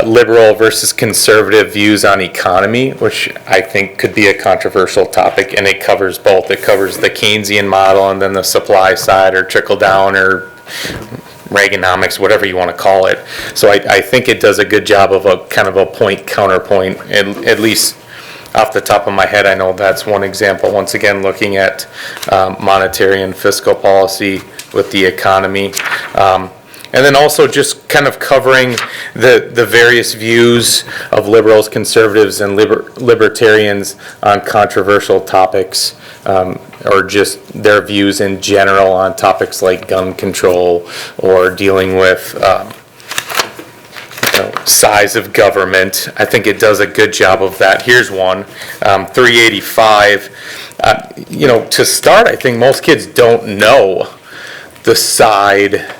liberal versus conservative views on economy, which I think could be a controversial topic, and it covers both. It covers the Keynesian model and then the supply side, or trickle down, or Reaganomics, whatever you want to call it. So I think it does a good job of a kind of a point counterpoint, at least off the top of my head. I know that's one example. Once again, looking at monetary and fiscal policy with the economy. And then also just kind of covering the various views of liberals, conservatives, and libertarians on controversial topics, or just their views in general on topics like gun control, or dealing with size of government. I think it does a good job of that. Here's one, 385. To start, I think most kids don't know the side,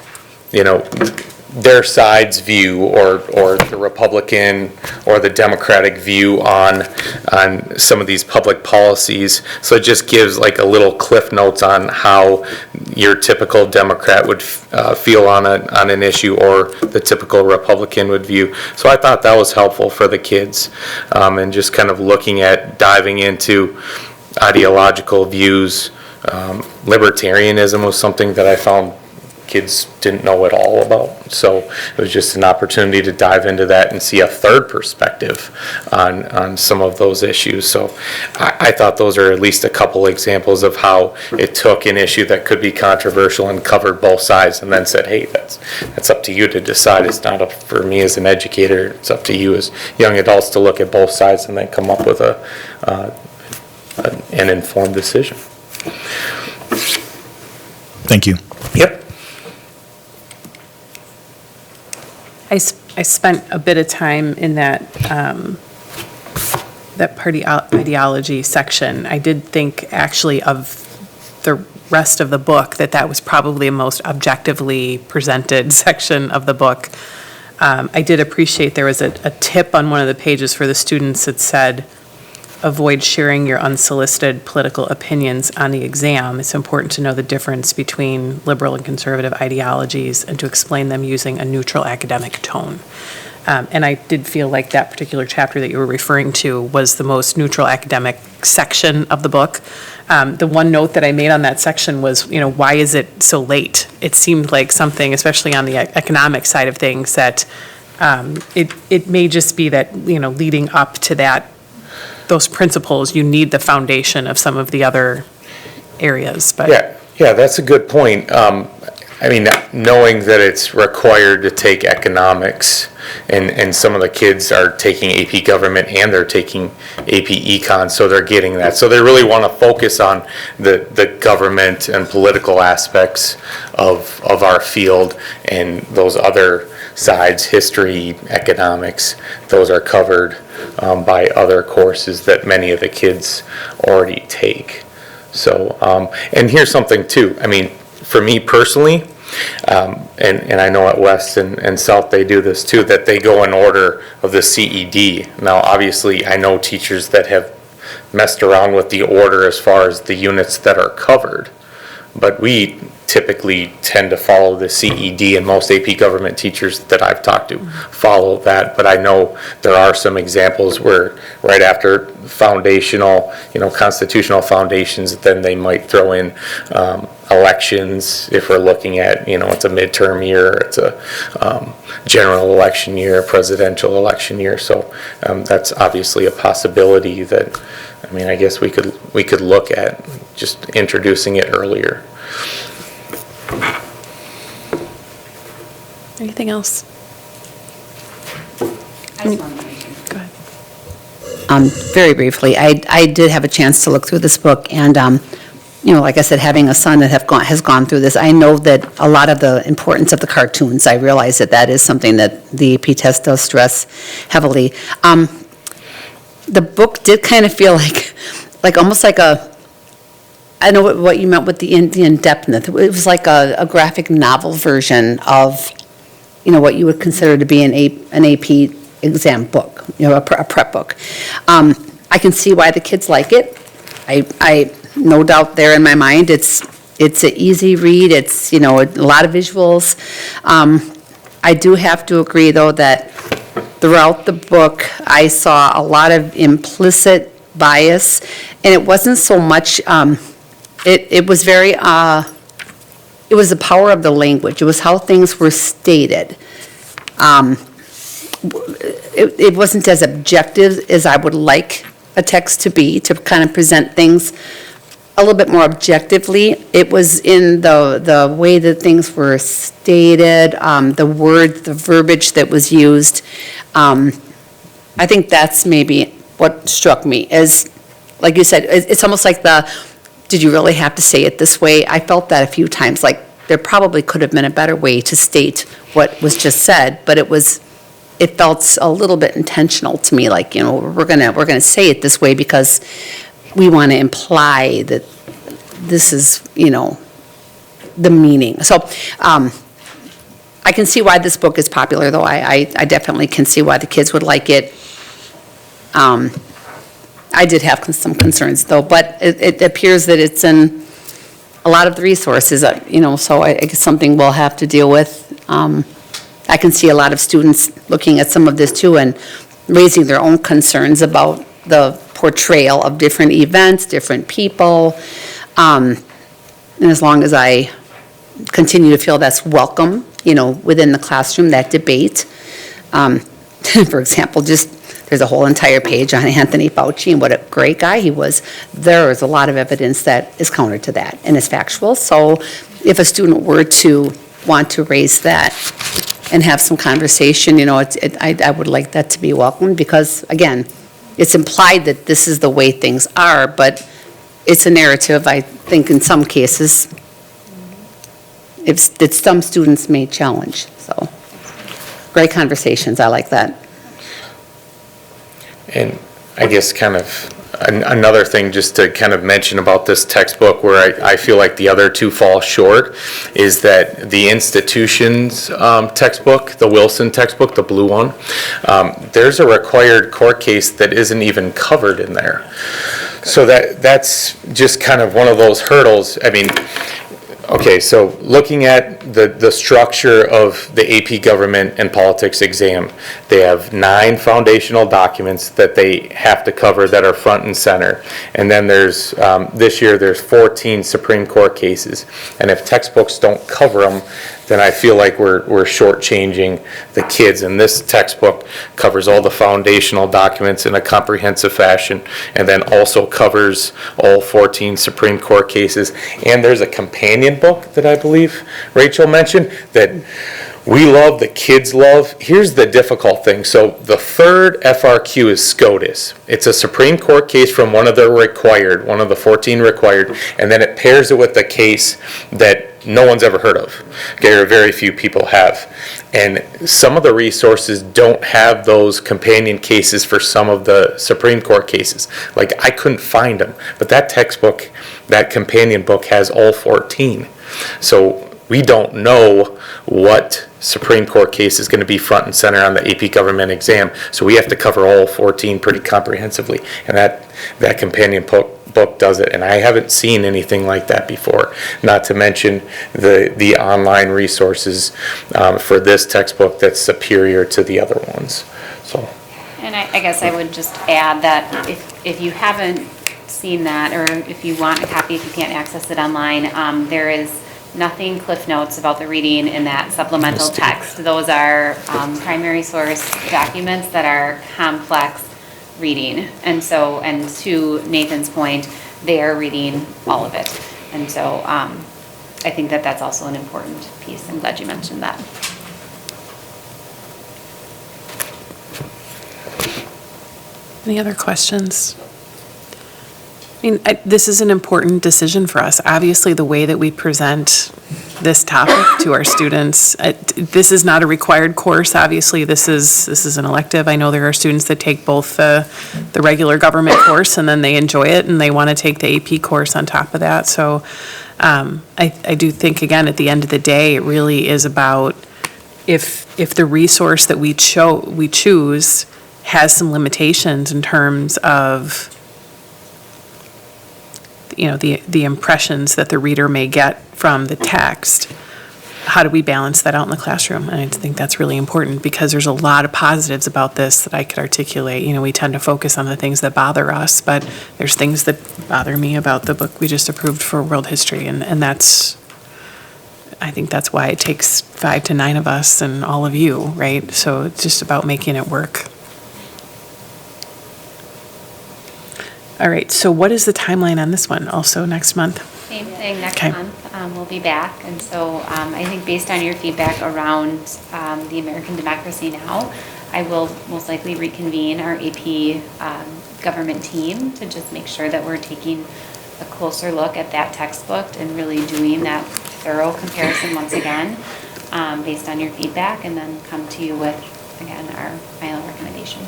their side's view or the Republican or the Democratic view on some of these public policies. So it just gives like a little cliff notes on how your typical Democrat would feel on an issue or the typical Republican would view. So I thought that was helpful for the kids, and just kind of looking at diving into ideological views. Libertarianism was something that I found kids didn't know at all about. So it was just an opportunity to dive into that and see a third perspective on some of those issues. So I thought those are at least a couple examples of how it took an issue that could be controversial and covered both sides and then said, hey, that's up to you to decide. It's not up for me as an educator. It's up to you as young adults to look at both sides and then come up with an informed decision. Thank you. Yep. I spent a bit of time in that party ideology section. I did think actually of the rest of the book that was probably the most objectively presented section of the book. I did appreciate there was a tip on one of the pages for the students that said, avoid sharing your unsolicited political opinions on the exam. It's important to know the difference between liberal and conservative ideologies and to explain them using a neutral academic tone. And I did feel like that particular chapter that you were referring to was the most neutral academic section of the book. The one note that I made on that section was, why is it so late? It seemed like something, especially on the economic side of things, that it may just be that, leading up to those principles, you need the foundation of some of the other areas. But Yeah, that's a good point. Knowing that it's required to take economics, and some of the kids are taking AP Government and they're taking AP Econ, so they're getting that. So they really want to focus on the government and political aspects of our field, and those other sides, history, economics, those are covered by other courses that many of the kids already take. So, and here's something too. For me personally, and I know at West and South they do this too, that they go in order of the CED. Now, obviously, I know teachers that have messed around with the order as far as the units that are covered, but we typically tend to follow the CED, and most AP Government teachers that I've talked to follow that. But I know there are some examples where right after foundational, constitutional foundations, then they might throw in elections if we're looking at, it's a midterm year, it's a general election year, presidential election year. So that's obviously a possibility that, I guess we could look at just introducing it earlier. anything else? Go ahead. Very briefly, I did have a chance to look through this book, and, like I said, having a son that has gone through this, I know that a lot of the importance of the cartoons, I realize that is something that the AP test does stress heavily. The book did kind of feel like almost like I know what you meant with the in-depthness. It was like a graphic novel version of, what you would consider to be an AP exam book, a prep book. I can see why the kids like it. I no doubt there in my mind, it's an easy read. It's, a lot of visuals. I do have to agree, though, that throughout the book, I saw a lot of implicit bias, and it wasn't so much, it was very, it was the power of the language. It was how things were stated. It wasn't as objective as I would like a text to be, to kind of present things a little bit more objectively. It was in the way that things were stated, the words, the verbiage that was used. I think that's maybe what struck me, as, like you said, it's almost like did you really have to say it this way? I felt that a few times, like there probably could have been a better way to state what was just said, but it was it felt a little bit intentional to me, like, we're gonna say it this way because we want to imply that this is, the meaning. So, I can see why this book is popular, though. I definitely can see why the kids would like it. I did have some concerns, though, but it appears that it's in a lot of the resources, so I guess something we'll have to deal with. I can see a lot of students looking at some of this, too, and raising their own concerns about the portrayal of different events, different people. And as long as I continue to feel that's welcome, within the classroom, that debate. For example, there's a whole entire page on Anthony Fauci and what a great guy he was. There is a lot of evidence that is counter to that and is factual. So if a student were to want to raise that and have some conversation, I would like that to be welcomed because, again, it's implied that this is the way things are, but it's a narrative, I think, in some cases, that some students may challenge. So, great conversations. I like that. And I guess kind of another thing just to kind of mention about this textbook where I feel like the other two fall short is that the institution's textbook, the Wilson textbook, the blue one, there's a required court case that isn't even covered in there. So that's just kind of one of those hurdles. I mean, okay, so looking at the structure of the AP Government and Politics exam, they have 9 foundational documents that they have to cover that are front and center. And then there's, this year, there's 14 Supreme Court cases. And if textbooks don't cover them, then I feel like we're shortchanging the kids. And this textbook covers all the foundational documents in a comprehensive fashion, and then also covers all 14 Supreme Court cases. And there's a companion book that I believe Rachel mentioned that we love, the kids love. Here's the difficult thing. So the third FRQ is SCOTUS. It's a Supreme Court case from one of the 14 required, and then it pairs it with a case that no one's ever heard of, okay, or very few people have. And some of the resources don't have those companion cases for some of the Supreme Court cases. Like, I couldn't find them, but that textbook, that companion book has all 14. So we don't know what Supreme Court case is going to be front and center on the AP Government exam, so we have to cover all 14 pretty comprehensively, and that companion book does it, and I haven't seen anything like that before, not to mention the online resources for this textbook that's superior to the other ones. So, And I guess I would just add that if you haven't seen that, or if you want a copy, if you can't access it online, there is nothing Cliff Notes about the reading in that supplemental text. Those are primary source documents that are complex reading. And so, and to Nathan's point, they are reading all of it. And so I think that that's also an important piece. I'm glad you mentioned that. Any other questions? I mean, this is an important decision for us. Obviously, the way that we present this topic to our students, this is not a required course. Obviously, this is an elective. I know there are students that take both the regular government course and then they enjoy it and they want to take the AP course on top of that. So I do think, again, at the end of the day, it really is about if the resource that we choose has some limitations in terms of the impressions that the reader may get from the text, how do we balance that out in the classroom? And I think that's really important because there's a lot of positives about this that I could articulate. We tend to focus on the things that bother us, but there's things that bother me about the book we just approved for world history, and I think that's why it takes 5 to 9 of us and all of you, right? So it's just about making it work. All right, so what is the timeline on this one? Also next month? Same thing, next Okay. month, we'll be back. And so I think based on your feedback around the American Democracy Now!, I will most likely reconvene our AP government team to just make sure that we're taking a closer look at that textbook and really doing that thorough comparison once again, based on your feedback, and then come to you with again, our final recommendation.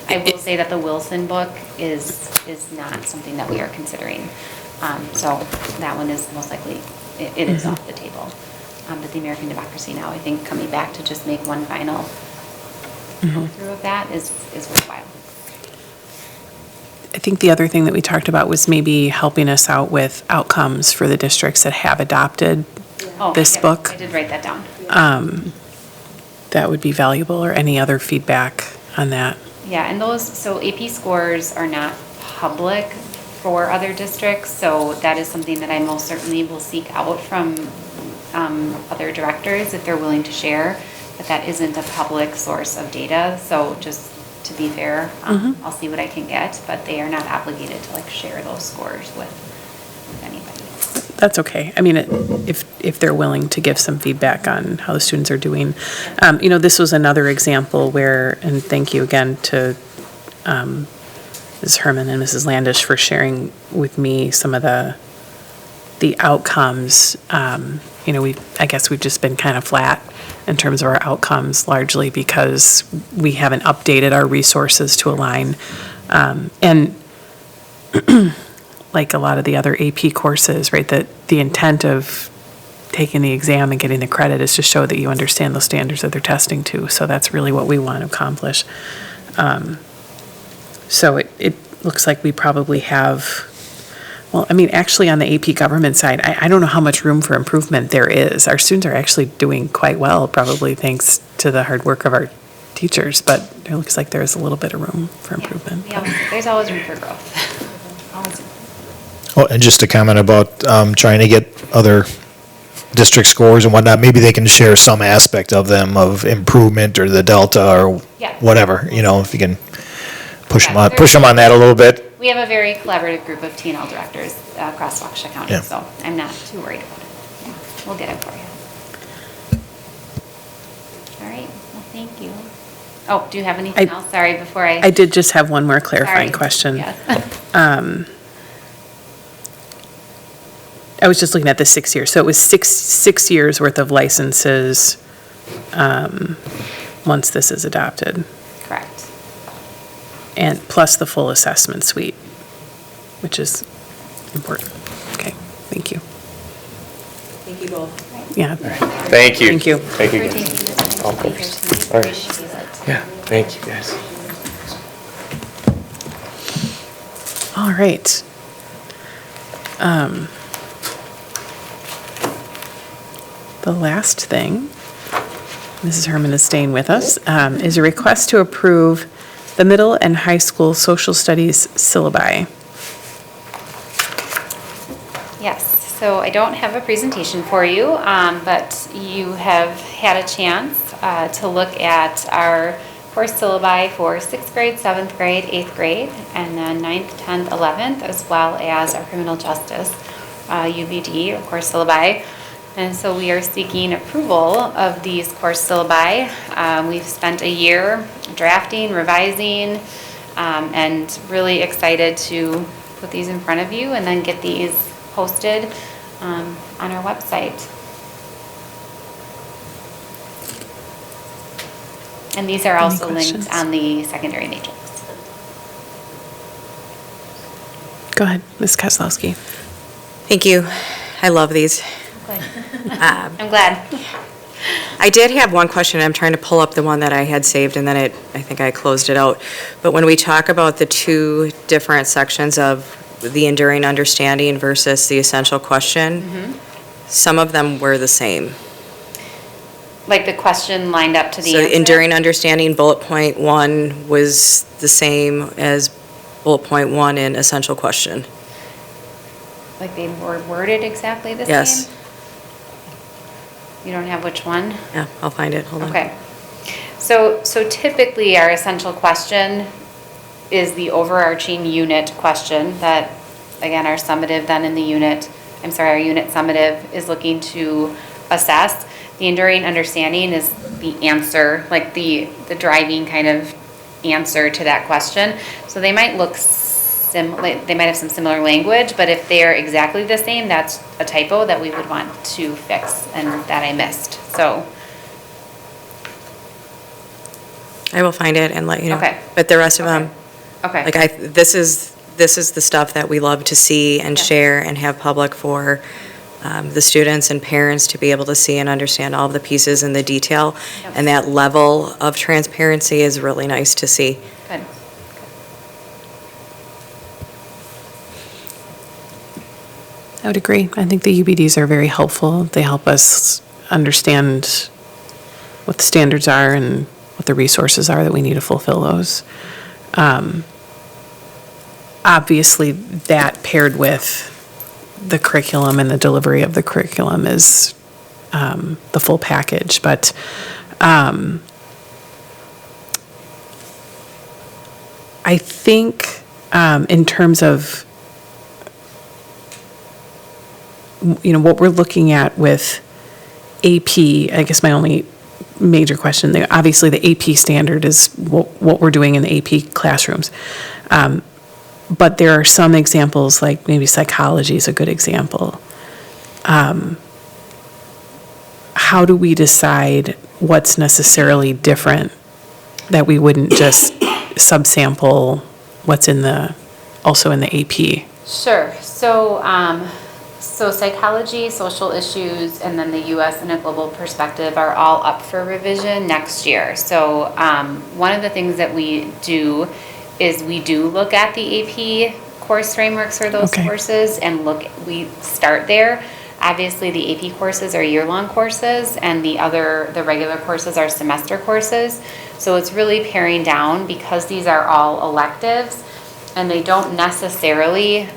I will say that the Wilson book is not something that we are considering. So that one is most likely, it is off the table. But the American Democracy Now, I think coming back to just make one final go through of that is worthwhile. I think the other thing that we talked about was maybe helping us out with outcomes for the districts that have adopted this yep, book. I did write that down. That would be valuable, or any other feedback on that. Yeah, and those, so AP scores are not public for other districts, so that is something that I most certainly will seek out from other directors if they're willing to share, but that isn't a public source of data, so just to be fair, I'll see what I can get, but they are not obligated to like share those scores with anybody. That's okay. I mean, if they're willing to give some feedback on how the students are doing. This was another example where, and thank you again to Mrs. Herman and Mrs. Landish for sharing with me some of the outcomes. I guess we've just been kind of flat in terms of our outcomes, largely because we haven't updated our resources to align. And like a lot of the other AP courses, right, that the intent of taking the exam and getting the credit is to show that you understand those standards that they're testing to. So that's really what we want to accomplish. So it looks like we probably have, well, I mean, actually on the AP government side, I don't know how much room for improvement there is. Our students are actually doing quite well, probably thanks to the hard work of our teachers, but it looks like there's a little bit of room for improvement. Yeah, there's always room for growth. Always. Oh, and just to comment about trying to get other district scores and whatnot, maybe they can share some aspect of them, of improvement or the delta or Yeah. whatever, if you can push Yeah, them on that a little bit. We have a very collaborative group of T&L directors across Waukesha County, Yeah. so I'm not too worried about it. Yeah, we'll get it for you. All right, well, thank you. Oh, do you have anything else? Sorry, before I did just have one more clarifying Sorry. question. Yes. I was just looking at the 6 years. So it was six years worth of licenses once this is adopted, Correct. and plus the full assessment suite, which is important. Okay, thank you. Thank you both. Yeah. Thank you. Thank you. Thank you. For guys. taking the time to Oh, be here thanks. tonight. All right. Appreciate it. Yeah, thank you, guys. All right. The last thing, Mrs. Herman is staying with us, is a request to approve the middle and high school social studies syllabi. Yes, so I don't have a presentation for you, but you have had a chance to look at our course syllabi for 6th grade, 7th grade, 8th grade, and then 9th, 10th, 11th, as well as our criminal justice, UBD, or course syllabi. And so we are seeking approval of these course syllabi. We've spent a year drafting, revising, and really excited to put these in front of you and then get these posted on our website. And these are also questions? linked on the secondary matrix. Go ahead, Ms. Kozlowski. Thank you. I love these. Good. I'm glad. I did have one question. I'm trying to pull up the one that I had saved, and then I think I closed it out. But when we talk about the two different sections of the enduring understanding versus the essential question, some of them were the same. Like the question lined up to the So answer? enduring understanding, bullet point 1 was the same as bullet point 1 in essential question. Like they were worded exactly the same? Yes. You don't have which one? Yeah, I'll find it. Hold on. Okay. So typically, our essential question is the overarching unit question that, again, our summative then in the unit, our unit summative is looking to assess. The enduring understanding is the answer, like the driving kind of answer to that question. So they might look they might have some similar language, but if they are exactly the same, that's a typo that we would want to fix and that I missed. So I will find it and let you know. Okay. But the rest of them, Okay. like this is the stuff that we love to see and Yeah. share and have public for the students and parents to be able to see and understand all of the pieces and the detail. Yep. And that level of transparency is really nice to see. Good. I would agree. I think the UBDs are very helpful. They help us understand what the standards are and what the resources are that we need to fulfill those. Obviously, that paired with the curriculum and the delivery of the curriculum is the full package. But I think in terms of what we're looking at with AP, I guess my only major question there, obviously the AP standard is what we're doing in the AP classrooms. But there are some examples, like maybe psychology is a good example. How do we decide what's necessarily different, that we wouldn't just subsample what's also in the AP? Sure. So psychology, social issues, and then the U.S. in a global perspective are all up for revision next year. So one of the things that we do is we do look at the AP course frameworks for those courses and we start there. Obviously, the AP courses are year-long courses, and the regular courses are semester courses. So it's really paring down, because these are all electives, and they don't necessarily,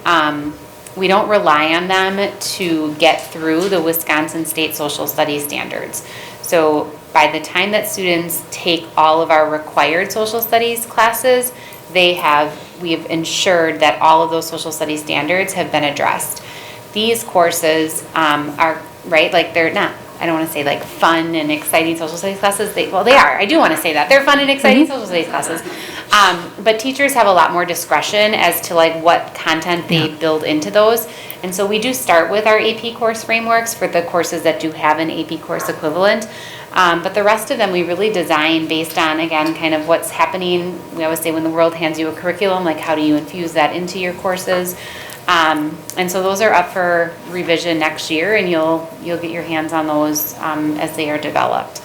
we don't rely on them to get through the Wisconsin State Social Studies standards. So by the time that students take all of our required social studies classes, we have ensured that all of those social studies standards have been addressed. These courses are, right, like they're not, I don't want to say like fun and exciting social studies classes. They are. I do want to say that. They're fun and exciting social studies classes. But teachers have a lot more discretion as to like what content they build into those. And so we do start with our AP course frameworks for the courses that do have an AP course equivalent. But the rest of them we really design based on, again, kind of what's happening. We always say when the world hands you a curriculum, like how do you infuse that into your courses? And so those are up for revision next year, and you'll get your hands on those as they are developed.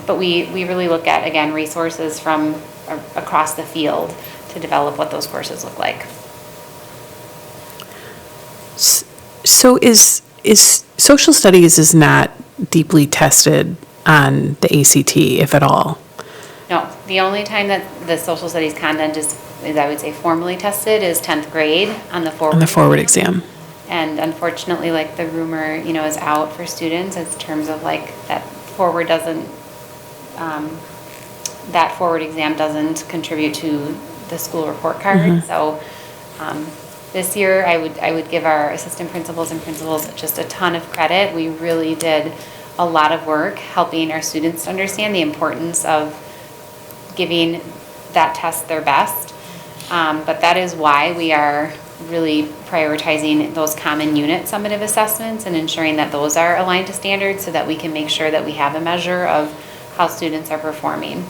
But we really look at, again, resources from across the field to develop what those courses look like. So is social studies is not deeply tested on the ACT, if at all? No, the only time that the social studies content is I would say formally tested is 10th grade on the forward exam. And unfortunately, like the rumor, is out for students in terms of like that forward exam doesn't contribute to the school report card. Mm-hmm. So this year, I would give our assistant principals and principals just a ton of credit. We really did a lot of work helping our students to understand the importance of giving that test their best. But that is why we are really prioritizing those common unit summative assessments and ensuring that those are aligned to standards so that we can make sure that we have a measure of how students are performing.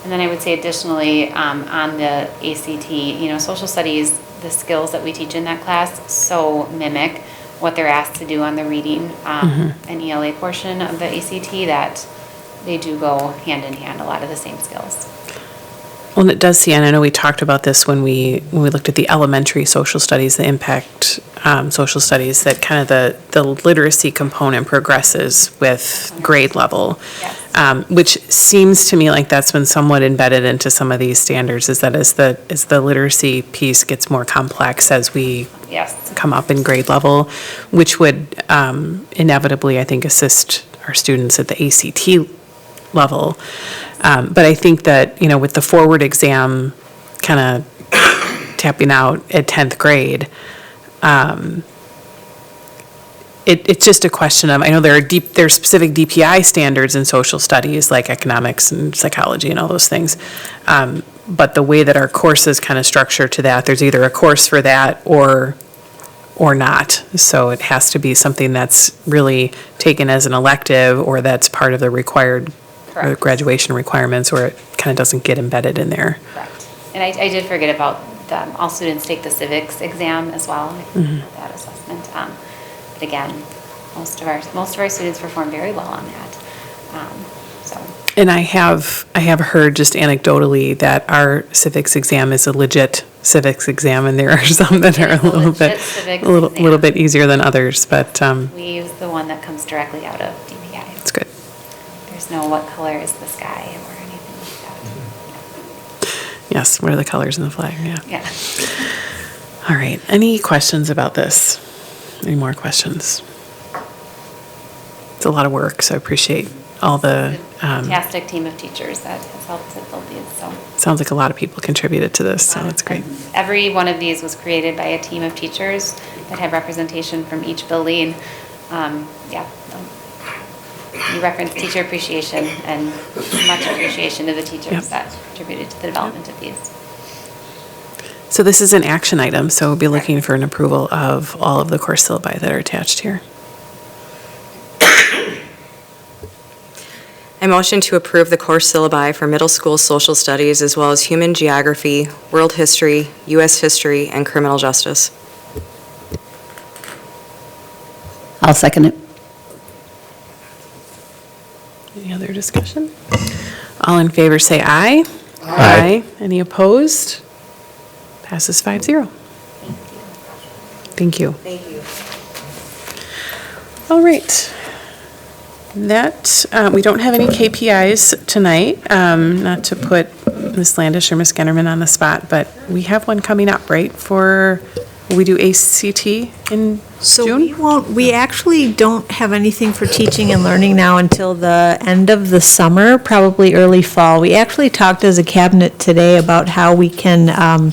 And then I would say additionally, on the ACT, social studies, the skills that we teach in that class so mimic what they're asked to do on the reading and ELA portion of the ACT that they do go hand in hand, a lot of the same skills. Well, and it does see, and I know we talked about this when we looked at the elementary social studies, the impact social studies, that kind of the literacy component progresses with grade level, which seems to me like that's been somewhat embedded into some of these standards, is that as the literacy piece gets more complex as we come up in grade level, which would inevitably, I think, assist our students at the ACT level. But I think that, with the forward exam kind of tapping out at 10th grade, it's just a question of, I know there are specific DPI standards in social studies, like economics and psychology and all those things. But the way that our course is kind of structured to that, there's either a course for that or not. So it has to be something that's really taken as an elective or that's part of the required or Correct. graduation requirements, or it kind of doesn't get embedded in there. Correct. And I did forget about all students take the civics exam as well, that assessment. But again, most of our students perform very well on that. So, And I have heard just anecdotally that our civics exam is a legit civics exam, and there are some that are a little bit, legit civics little exam. bit easier than others, but we use the one that comes directly out of DPI. it's good. There's no what color is the sky or anything like that. Yes, what are the colors in the flag? Yeah. Yeah. All right. Any questions about this? Any more questions? It's a lot of work, so I appreciate all the, Fantastic team of teachers that has helped to build these, so. sounds like a lot of people contributed to this, so that's great. Every one of these was created by a team of teachers that had representation from each building. You referenced teacher appreciation, and much appreciation to the teachers Yep. that contributed to the development of these. So this is an action item, so we'll be looking for an approval of all of the course syllabi that are attached here. I motion to approve the course syllabi for middle school social studies as well as human geography, world history, U.S. history, and criminal justice. I'll second it. Any other discussion? All in favor, say aye. Aye. Any opposed? Passes 5-0. Thank you. Thank you. All right. That, we don't have any KPIs tonight, not to put Ms. Landish or Ms. Genderman on the spot, but we have one coming up, right, for, will we do ACT in So June? we actually don't have anything for teaching and learning now until the end of the summer, probably early fall. We actually talked as a cabinet today about how we can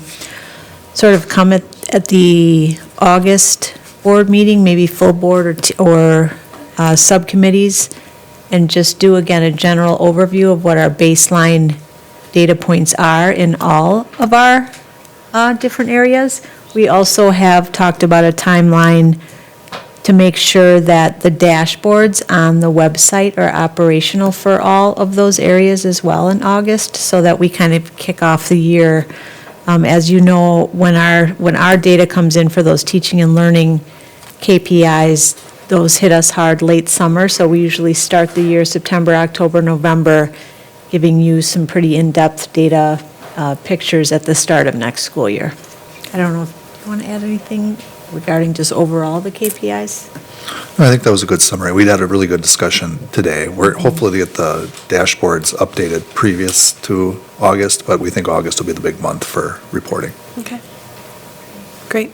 sort of come at the August board meeting, maybe full board or subcommittees, and just do again a general overview of what our baseline data points are in all of our different areas. We also have talked about a timeline to make sure that the dashboards on the website are operational for all of those areas as well in August, so that we kind of kick off the year. As you know, when our data comes in for those teaching and learning KPIs, those hit us hard late summer, so we usually start the year September, October, November, giving you some pretty in-depth data pictures at the start of next school year. I don't know if you want to add anything regarding just overall the KPIs? I think that was a good summary. We had a really good discussion today. We're hopefully to get the dashboards updated previous to August, but we think August will be the big month for reporting. Okay. Great.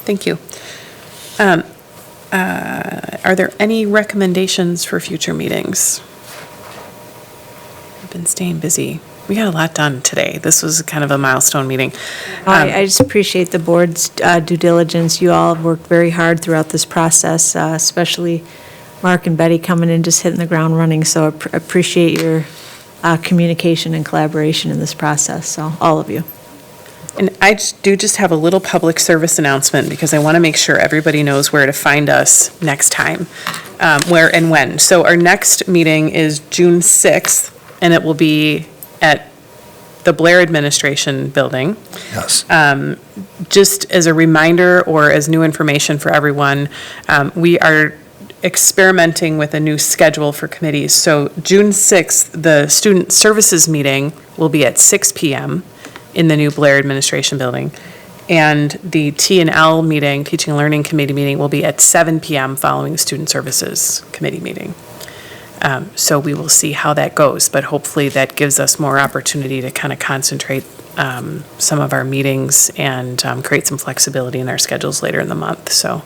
Thank you. Are there any recommendations for future meetings? I've been staying busy. We got a lot done today. This was kind of a milestone meeting. I just appreciate the board's due diligence. You all have worked very hard throughout this process, especially Mark and Betty coming in, just hitting the ground running. So I appreciate your communication and collaboration in this process, so all of you. And I do just have a little public service announcement, because I want to make sure everybody knows where to find us next time, where and when. So our next meeting is June 6th, and it will be at the Blair Administration Building. Yes. Just as a reminder or as new information for everyone, we are experimenting with a new schedule for committees. So June 6th, the Student Services meeting will be at 6 PM in the new Blair Administration Building. And the T&L meeting, Teaching and Learning Committee meeting, will be at 7 PM following the Student Services Committee meeting. So we will see how that goes, but hopefully that gives us more opportunity to kind of concentrate some of our meetings and create some flexibility in our schedules later in the month. So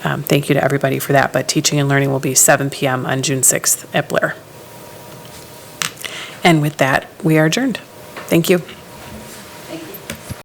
thank you to everybody for that. But Teaching and Learning will be 7 PM on June 6th at Blair. And with that, we are adjourned. Thank you.